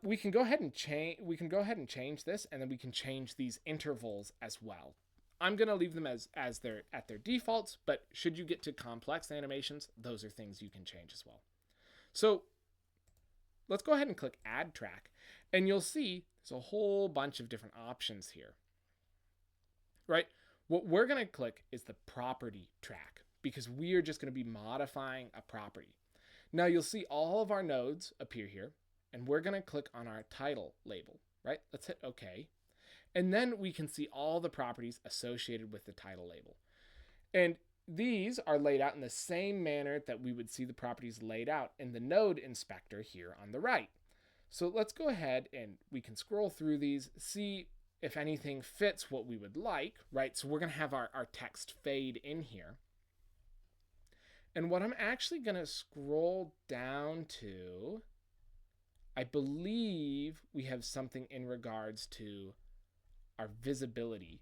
We can go ahead and change this, and then we can change these intervals as well. I'm going to leave them as they're at their defaults, but should you get to complex animations, those are things you can change as well. So let's go ahead and click Add Track, and you'll see there's a whole bunch of different options here, right? What we're going to click is the property track because we are just going to be modifying a property. Now you'll see all of our nodes appear here, and we're going to click on our title label, right? Let's hit OK. And then we can see all the properties associated with the title label. And these are laid out in the same manner that we would see the properties laid out in the node inspector here on the right. So let's go ahead and we can scroll through these, see if anything fits what we would like, right? So we're going to have our text fade in here. And what I'm actually going to scroll down to, I believe we have something in regards to our visibility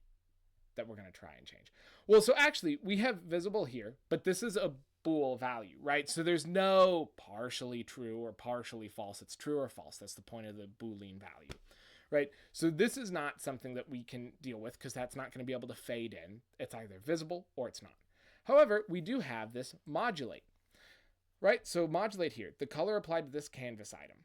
that we're going to try and change. Well, so actually we have visible here, but this is a bool value, right? So there's no partially true or partially false. It's true or false. That's the point of the Boolean value, right? So this is not something that we can deal with because that's not going to be able to fade in. It's either visible or it's not. However, we do have this modulate, right? So modulate here, the color applied to this canvas item.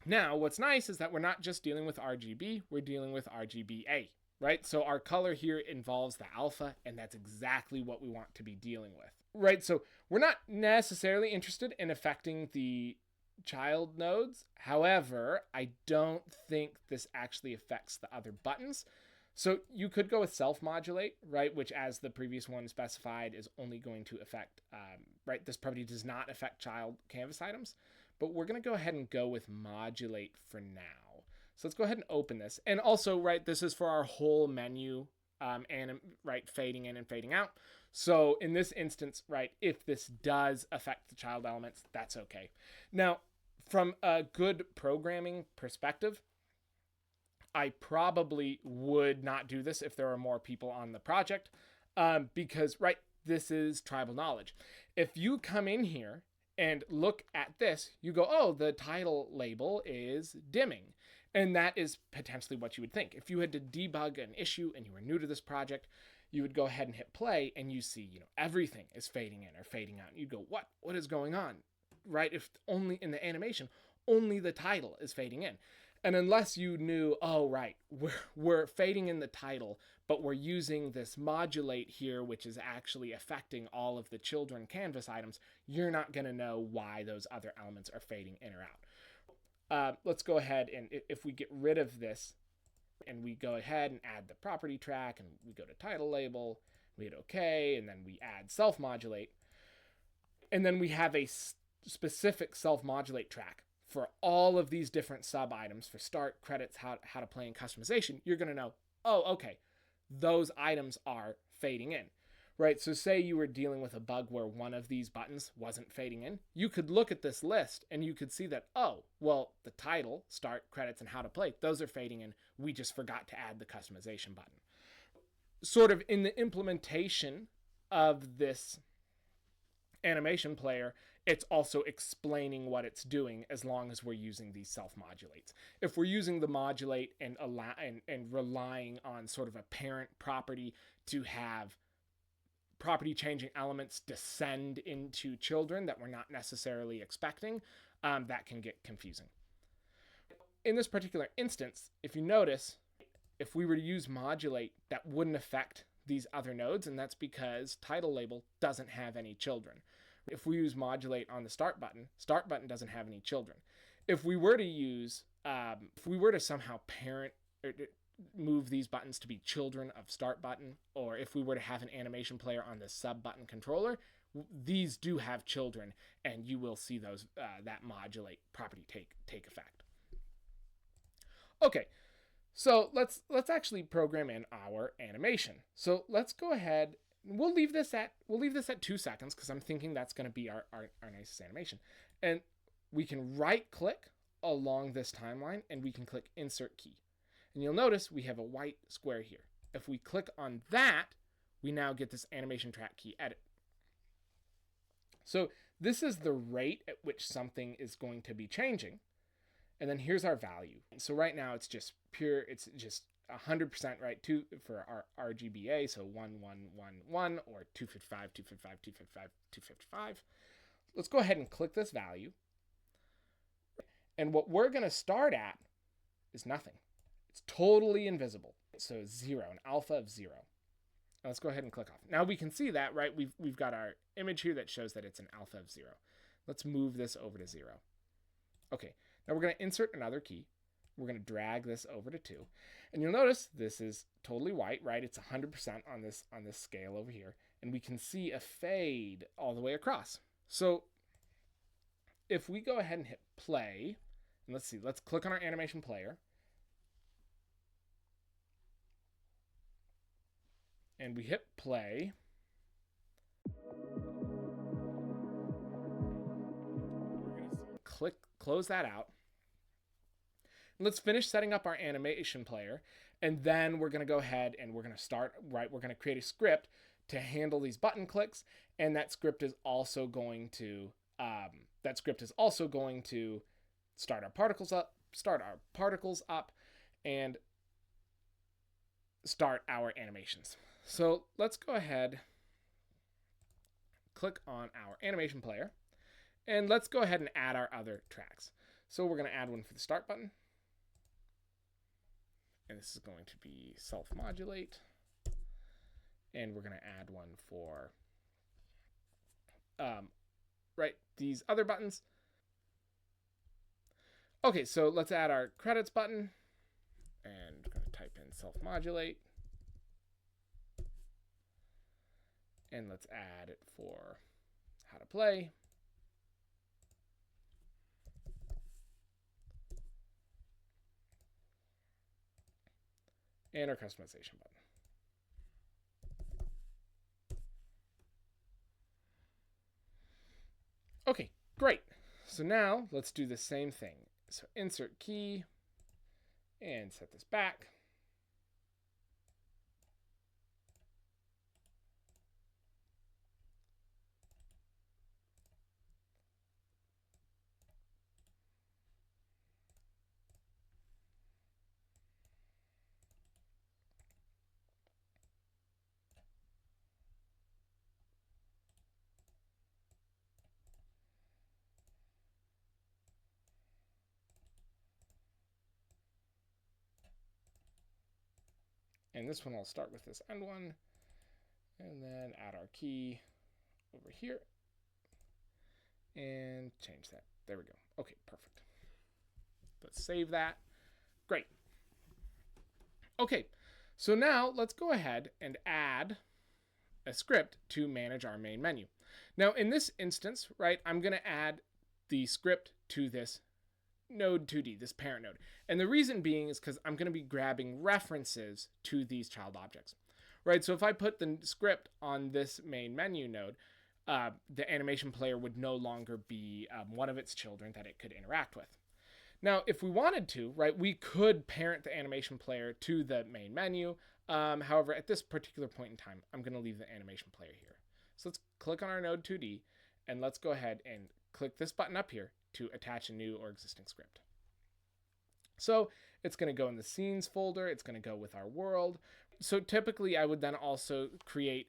Now, what's nice is that we're not just dealing with RGB, we're dealing with RGBA, right? So our color here involves the alpha, and that's exactly what we want to be dealing with, right? So we're not necessarily interested in affecting the child nodes. However, I don't think this actually affects the other buttons. So you could go with self-modulate, right? Which, as the previous one specified, is only going to affect, right? This property does not affect child canvas items, but we're going to go ahead and go with modulate for now. So let's go ahead and open this. And also, right, this is for our whole menu, and right, fading in and fading out. So in this instance, right, if this does affect the child elements, that's okay. Now, from a good programming perspective, I probably would not do this if there are more people on the project, because, right, this is tribal knowledge. If you come in here and look at this, you go, oh, the title label is dimming. And that is potentially what you would think. If you had to debug an issue and you were new to this project, you would go ahead and hit play and you see, everything is fading in or fading out. And you'd go, what is going on? Right? If only in the animation, only the title is fading in. And unless you knew, oh, right, we're fading in the title, but we're using this modulate here, which is actually affecting all of the children canvas items, you're not going to know why those other elements are fading in or out. Let's go ahead and if we get rid of this and we go ahead and add the property track and we go to title label, we hit OK, and then we add self-modulate. And then we have a specific self-modulate track for all of these different sub items for start, credits, how to play, and customization. You're going to know, oh, okay, those items are fading in, right? So say you were dealing with a bug where one of these buttons wasn't fading in. You could look at this list and you could see that, oh, well, the title, start, credits, and how to play, those are fading in. We just forgot to add the customization button. Sort of in the implementation of this animation player, it's also explaining what it's doing as long as we're using these self-modulates. If we're using the modulate and relying on sort of a parent property to have property changing elements descend into children that we're not necessarily expecting, that can get confusing. In this particular instance, if you notice, if we were to use modulate, that wouldn't affect these other nodes, and that's because title label doesn't have any children. If we use modulate on the start button doesn't have any children. If we were to use, if we were to somehow parent or move these buttons to be children of start button, or if we were to have an animation player on the sub button controller, these do have children, and you will see those that modulate property take effect. Okay. So let's actually program in our animation. So let's go ahead. We'll leave this at 2 seconds because I'm thinking that's going to be our nicest animation. And we can right click along this timeline and we can click insert key. And you'll notice we have a white square here. If we click on that, we now get this animation track key edit. So this is the rate at which something is going to be changing. And then here's our value. So right now it's just pure, it's just 100%, right, for our RGBA, so 1111 or 255, 255, 255, 255. Let's go ahead and click this value. And what we're going to start at is nothing. It's totally invisible. So 0, an alpha of 0. Now let's go ahead and click off. Now we can see that, right? We've got our image here that shows that it's an alpha of 0. Let's move this over to 0. Okay, now we're going to insert another key. We're going to drag this over to 2. And you'll notice this is totally white, right? It's 100% on this scale over here. And we can see a fade all the way across. So if we go ahead and hit play, and let's click on our animation player. And we hit play. Close that out. Let's finish setting up our animation player, and then we're going to go ahead and we're going to start, right? We're going to create a script to handle these button clicks, and that script is also going to start our particles up, and start our animations. So let's go ahead, click on our animation player, and let's go ahead and add our other tracks. So we're going to add one for the start button. And this is going to be self-modulate. And we're going to add one for these other buttons. Okay, so let's add our credits button. And we're going to type in self-modulate. And let's add it for how to play. And our customization button. Okay, great. So now let's do the same thing. So insert key and set this back. And this one I'll start with this end one, and then add our key over here, and change that. There we go. Okay, perfect. Let's save that. Great. Okay, so now let's go ahead and add a script to manage our main menu. Now in this instance, right, I'm going to add the script to this node 2D, this parent node. And the reason being is because I'm going to be grabbing references to these child objects, right? So if I put the script on this main menu node, the animation player would no longer be one of its children that it could interact with. Now, if we wanted to, right, we could parent the animation player to the main menu. However, at this particular point in time, I'm going to leave the animation player here. So let's click on our node 2D, and let's go ahead and click this button up here to attach a new or existing script. So it's going to go in the scenes folder. It's going to go with our world. So typically I would then also create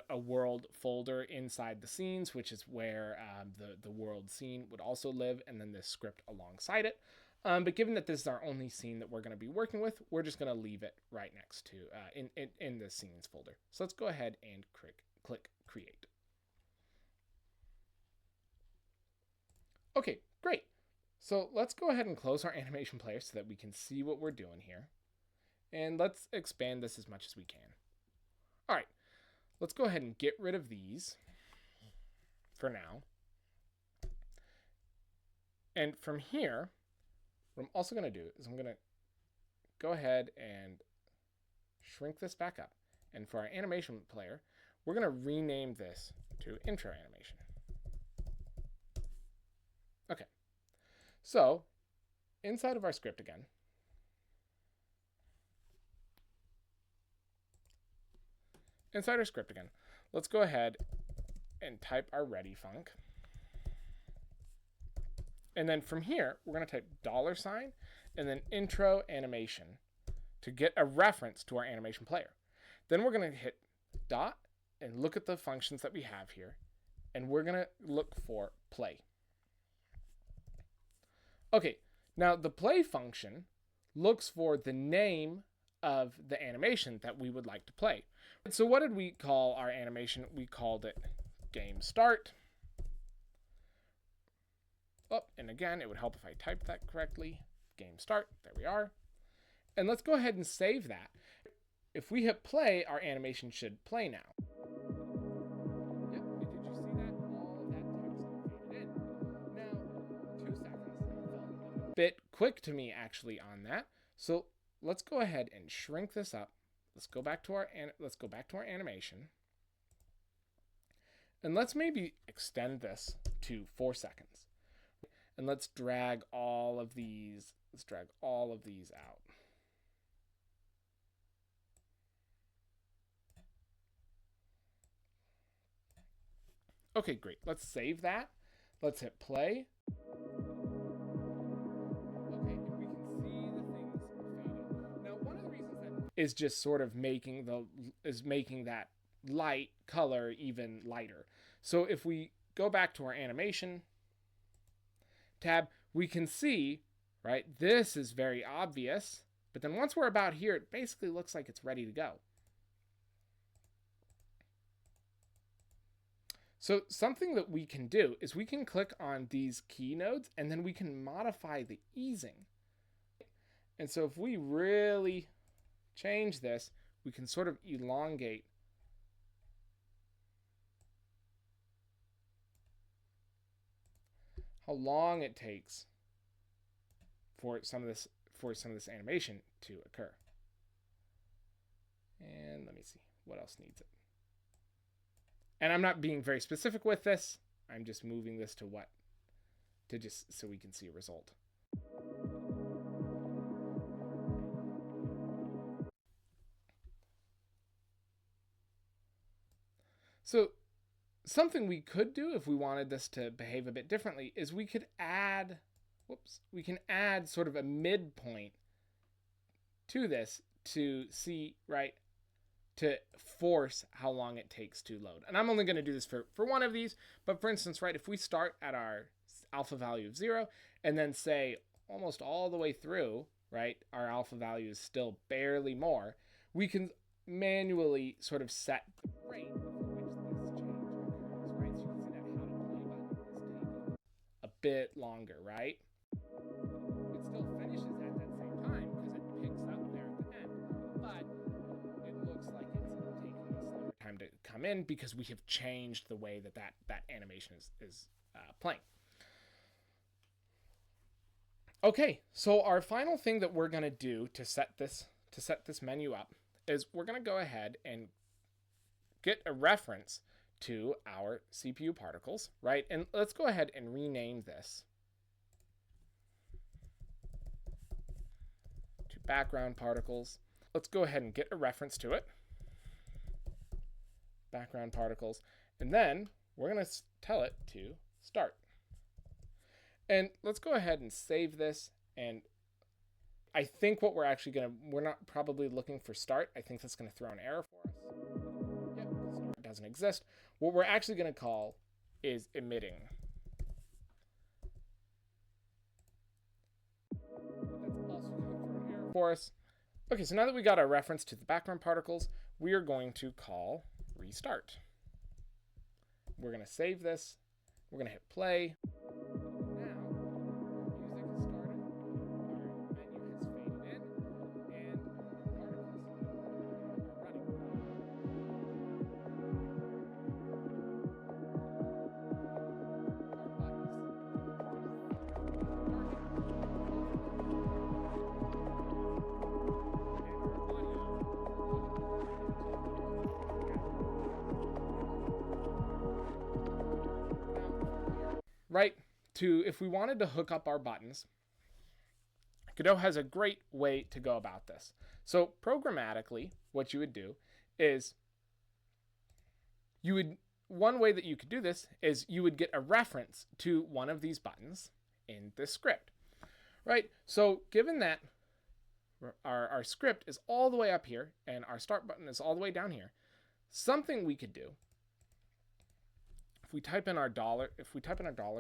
a world folder inside the scenes, which is where the world scene would also live, and then this script alongside it. But given that this is our only scene that we're going to be working with, we're just going to leave it right next to in the scenes folder. So let's go ahead and click create. Okay, great. So let's go ahead and close our animation player so that we can see what we're doing here. And let's expand this as much as we can. All right, let's go ahead and get rid of these for now. And from here, what I'm also going to do is I'm going to go ahead and shrink this back up. And for our animation player, we're going to rename this to intro animation. Okay, so inside of our script again, let's go ahead and type our ready func. And then from here, we're going to type $, and then intro animation to get a reference to our animation player. Then we're going to hit dot and look at the functions that we have here, and we're going to look for play. Okay, Now, the play function looks for the name of the animation that we would like to play. So what did we call our animation? We called it game start. Oh, and again, it would help if I typed that correctly. Game start, there we are. And let's go ahead and save that. If we hit play, our animation should play now. Yep, did you see that? All of that text faded in. Now, 2 seconds felt a bit quick to me actually on that. So let's go ahead and shrink this up. Let's go back to our animation. And let's maybe extend this to 4 seconds. And let's drag all of these out. Okay, great. Let's save that. Let's hit play. Okay, and we can see the things fading. Now, one of the reasons that is just sort of making that light color even lighter. So if we go back to our animation tab, we can see, right, this is very obvious, but then once we're about here, it basically looks like it's ready to go. So something that we can do is we can click on these key nodes and then we can modify the easing. And so if we really change this, we can sort of elongate how long it takes for some of this animation to occur. And let me see what else needs it. And I'm not being very specific with this. I'm just moving this to just so we can see a result. So something we could do if we wanted this to behave a bit differently is we can add sort of a midpoint to this to see, right, to force how long it takes to load. And I'm only going to do this for one of these, but for instance, right, if we start at our alpha value of 0 and then say almost all the way through, right, our alpha value is still barely more, we can manually sort of set the rate with which this change occurs, right? So you can see that how to play button is taking a bit longer, right? It still finishes at that same time because it picks up there at the end, but it looks like it's taking a slower time to come in because we have changed the way that animation is playing. Okay, so our final thing that we're going to do to set this menu up is we're going to go ahead and get a reference to our CPU particles, right? And let's go ahead and rename this to background particles. Let's go ahead and get a reference to it. Background particles. And then we're going to tell it to start. And let's go ahead and save this. And I think what we're not probably looking for start. I think that's going to throw an error for us. Yep, start doesn't exist. What we're actually going to call is emitting. That's also going to throw an error for us. Okay, so now that we got our reference to the background particles, we are going to call restart. We're going to save this. We're going to hit play. Right, if we wanted to hook up our buttons, Godot has a great way to go about this. So programmatically, what you would do is one way that you could do this is you would get a reference to one of these buttons in this script, right? So given that our script is all the way up here and our start button is all the way down here, something we could do if we type in our dollar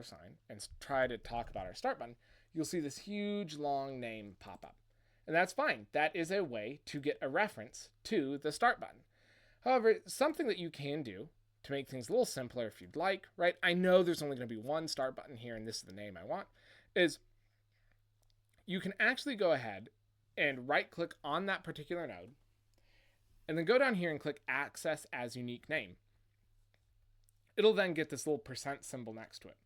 sign and try to talk about our start button, you'll see this huge long name pop up. And that's fine. That is a way to get a reference to the start button. However, something that you can do to make things a little simpler if you'd like, right? I know there's only going to be one start button here and this is the name I want, is you can actually go ahead and right click on that particular node and then go down here and click access as unique name. It'll then get this little percent symbol next to it.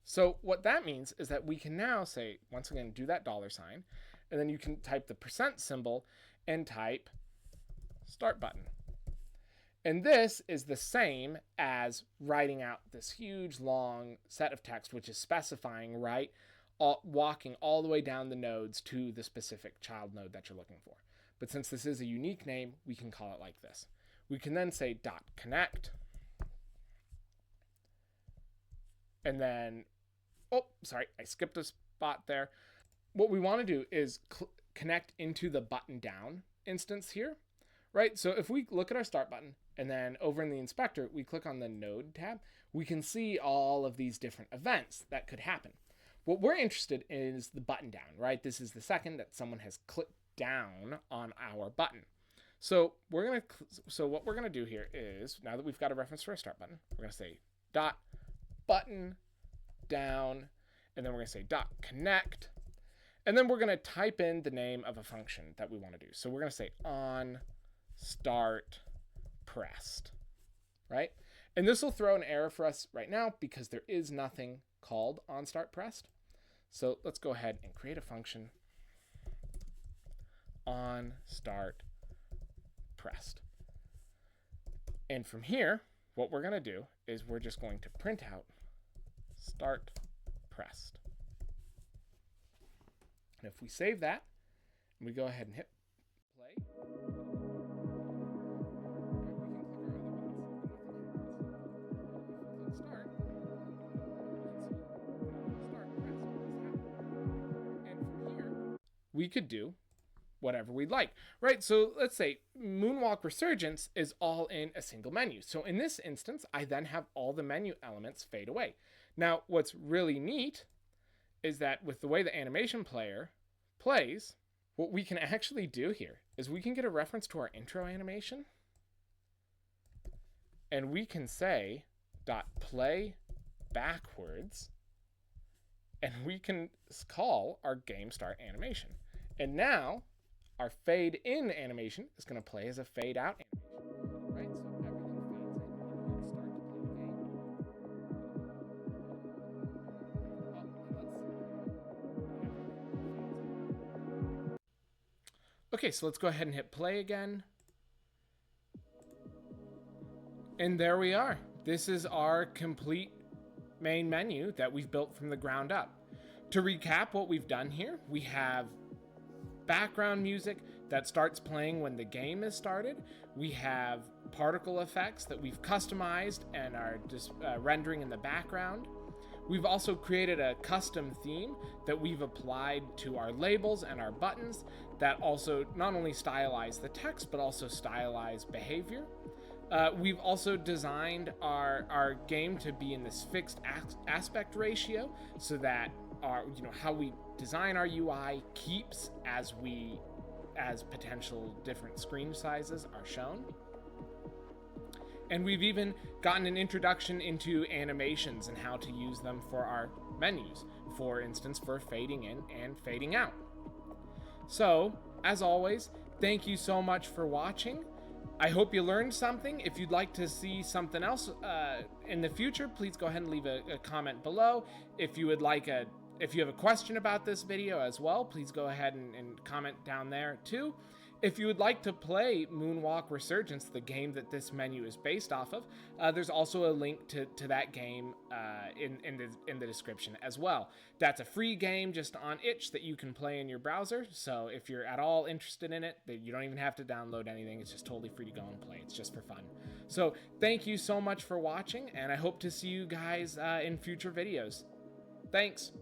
So what that means is that we can now say, once again, do that dollar sign, and then you can type the percent symbol and type start button. And this is the same as writing out this huge long set of text, which is specifying, right, walking all the way down the nodes to the specific child node that you're looking for. But since this is a unique name, we can call it like this. We can then say .connect. And then, oh, sorry, I skipped a spot there. What we want to do is connect into the button down instance here, right? So if we look at our start button and then over in the inspector, we click on the node tab, we can see all of these different events that could happen. What we're interested in is the button down, right? This is the second that someone has clicked down on our button. So what we're going to do here is, now that we've got a reference to our start button, we're going to say dot button down, and then we're going to say dot connect, and then we're going to type in the name of a function that we want to do. So we're going to say on start pressed, right? And this will throw an error for us right now because there is nothing called on start pressed. So let's go ahead and create a function on start pressed. And from here, what we're going to do is we're just going to print out start pressed. And if we save that, and we go ahead and hit play, we can click our other buttons. If we click start, and from here, we could do whatever we'd like, right? So let's say Moonwalk Resurgence is all in a single menu. So in this instance, I then have all the menu elements fade away. Now, what's really neat is that with the way the animation player plays, what we can actually do here is we can get a reference to our intro animation, and we can say .play backwards, and we can call our game start animation. And now our fade in animation is going to play as a fade out animation, right? So everything fades in and you start to play the game. Okay, so let's go ahead and hit play again. And there we are. This is our complete main menu that we've built from the ground up. To recap what we've done here, we have background music that starts playing when the game is started. We have particle effects that we've customized and are just rendering in the background. We've also created a custom theme that we've applied to our labels and our buttons that also not only stylize the text, but also stylize behavior. We've also designed our game to be in this fixed aspect ratio so that how we design our UI keeps as potential different screen sizes are shown. And we've even gotten an introduction into animations and how to use them for our menus, for instance, for fading in and fading out. So, as always, thank you so much for watching. I hope you learned something. If you'd like to see something else in the future, please go ahead and leave a comment below. If you have a question about this video as well, please go ahead and comment down there too. If you would like to play Moonwalk Resurgence, the game that this menu is based off of, there's also a link to that game in the description as well. That's a free game just on itch that you can play in your browser. So if you're at all interested in it, you don't even have to download anything. It's just totally free to go and play. It's just for fun. So thank you so much for watching, and I hope to see you guys in future videos. Thanks.